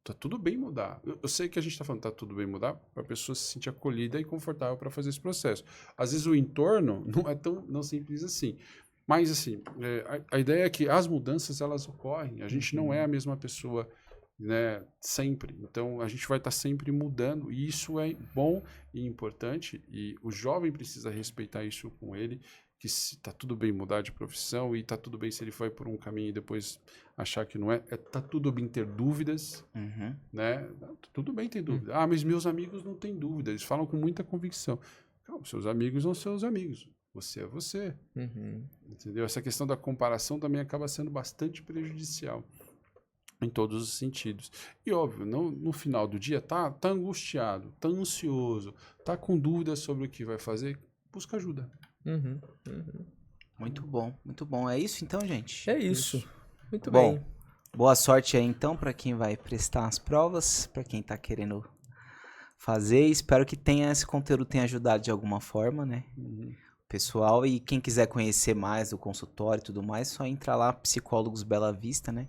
tá tudo bem mudar. Eu sei que a gente está falando tá tudo bem mudar para a pessoa se sentir acolhida e confortável para fazer esse processo. Às vezes o entorno não é tão simples assim. Mas, assim, a ideia é que as mudanças, elas ocorrem. A gente não é a mesma pessoa, né, sempre. Então, a gente vai estar sempre mudando. E isso é bom e importante. E o jovem precisa respeitar isso com ele, que tá tudo bem mudar de profissão e tá tudo bem se ele foi por um caminho e depois achar que não é. Tá tudo bem ter dúvidas, né? Tudo bem ter dúvida. Ah, mas meus amigos não têm dúvida. Eles falam com muita convicção. Calma, seus amigos são seus amigos. Você é você. Entendeu? Essa questão da comparação também acaba sendo bastante prejudicial em todos os sentidos. E óbvio, no final do dia tá angustiado, tá ansioso, tá com dúvidas sobre o que vai fazer, busca ajuda. Muito bom, muito bom. É isso então, gente? É isso. Muito Bom, bem. boa sorte aí então para quem vai prestar as provas, para quem tá querendo fazer. Espero que esse conteúdo tenha ajudado de alguma forma, né? Pessoal, e quem quiser conhecer mais do consultório e tudo mais, só entra lá, Psicólogos Bela Vista, né?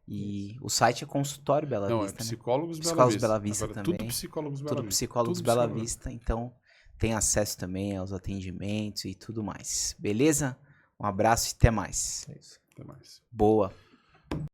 E o site é Consultório Bela Não, Vista, é né? Psicólogos Bela Vista Agora, também. tudo Psicólogos Bela Tudo Vista. Psicólogos Tudo Bela Psicólogos. Vista, então tem acesso também aos atendimentos e tudo mais. Beleza? Um abraço e até mais. É isso. Até mais. Boa.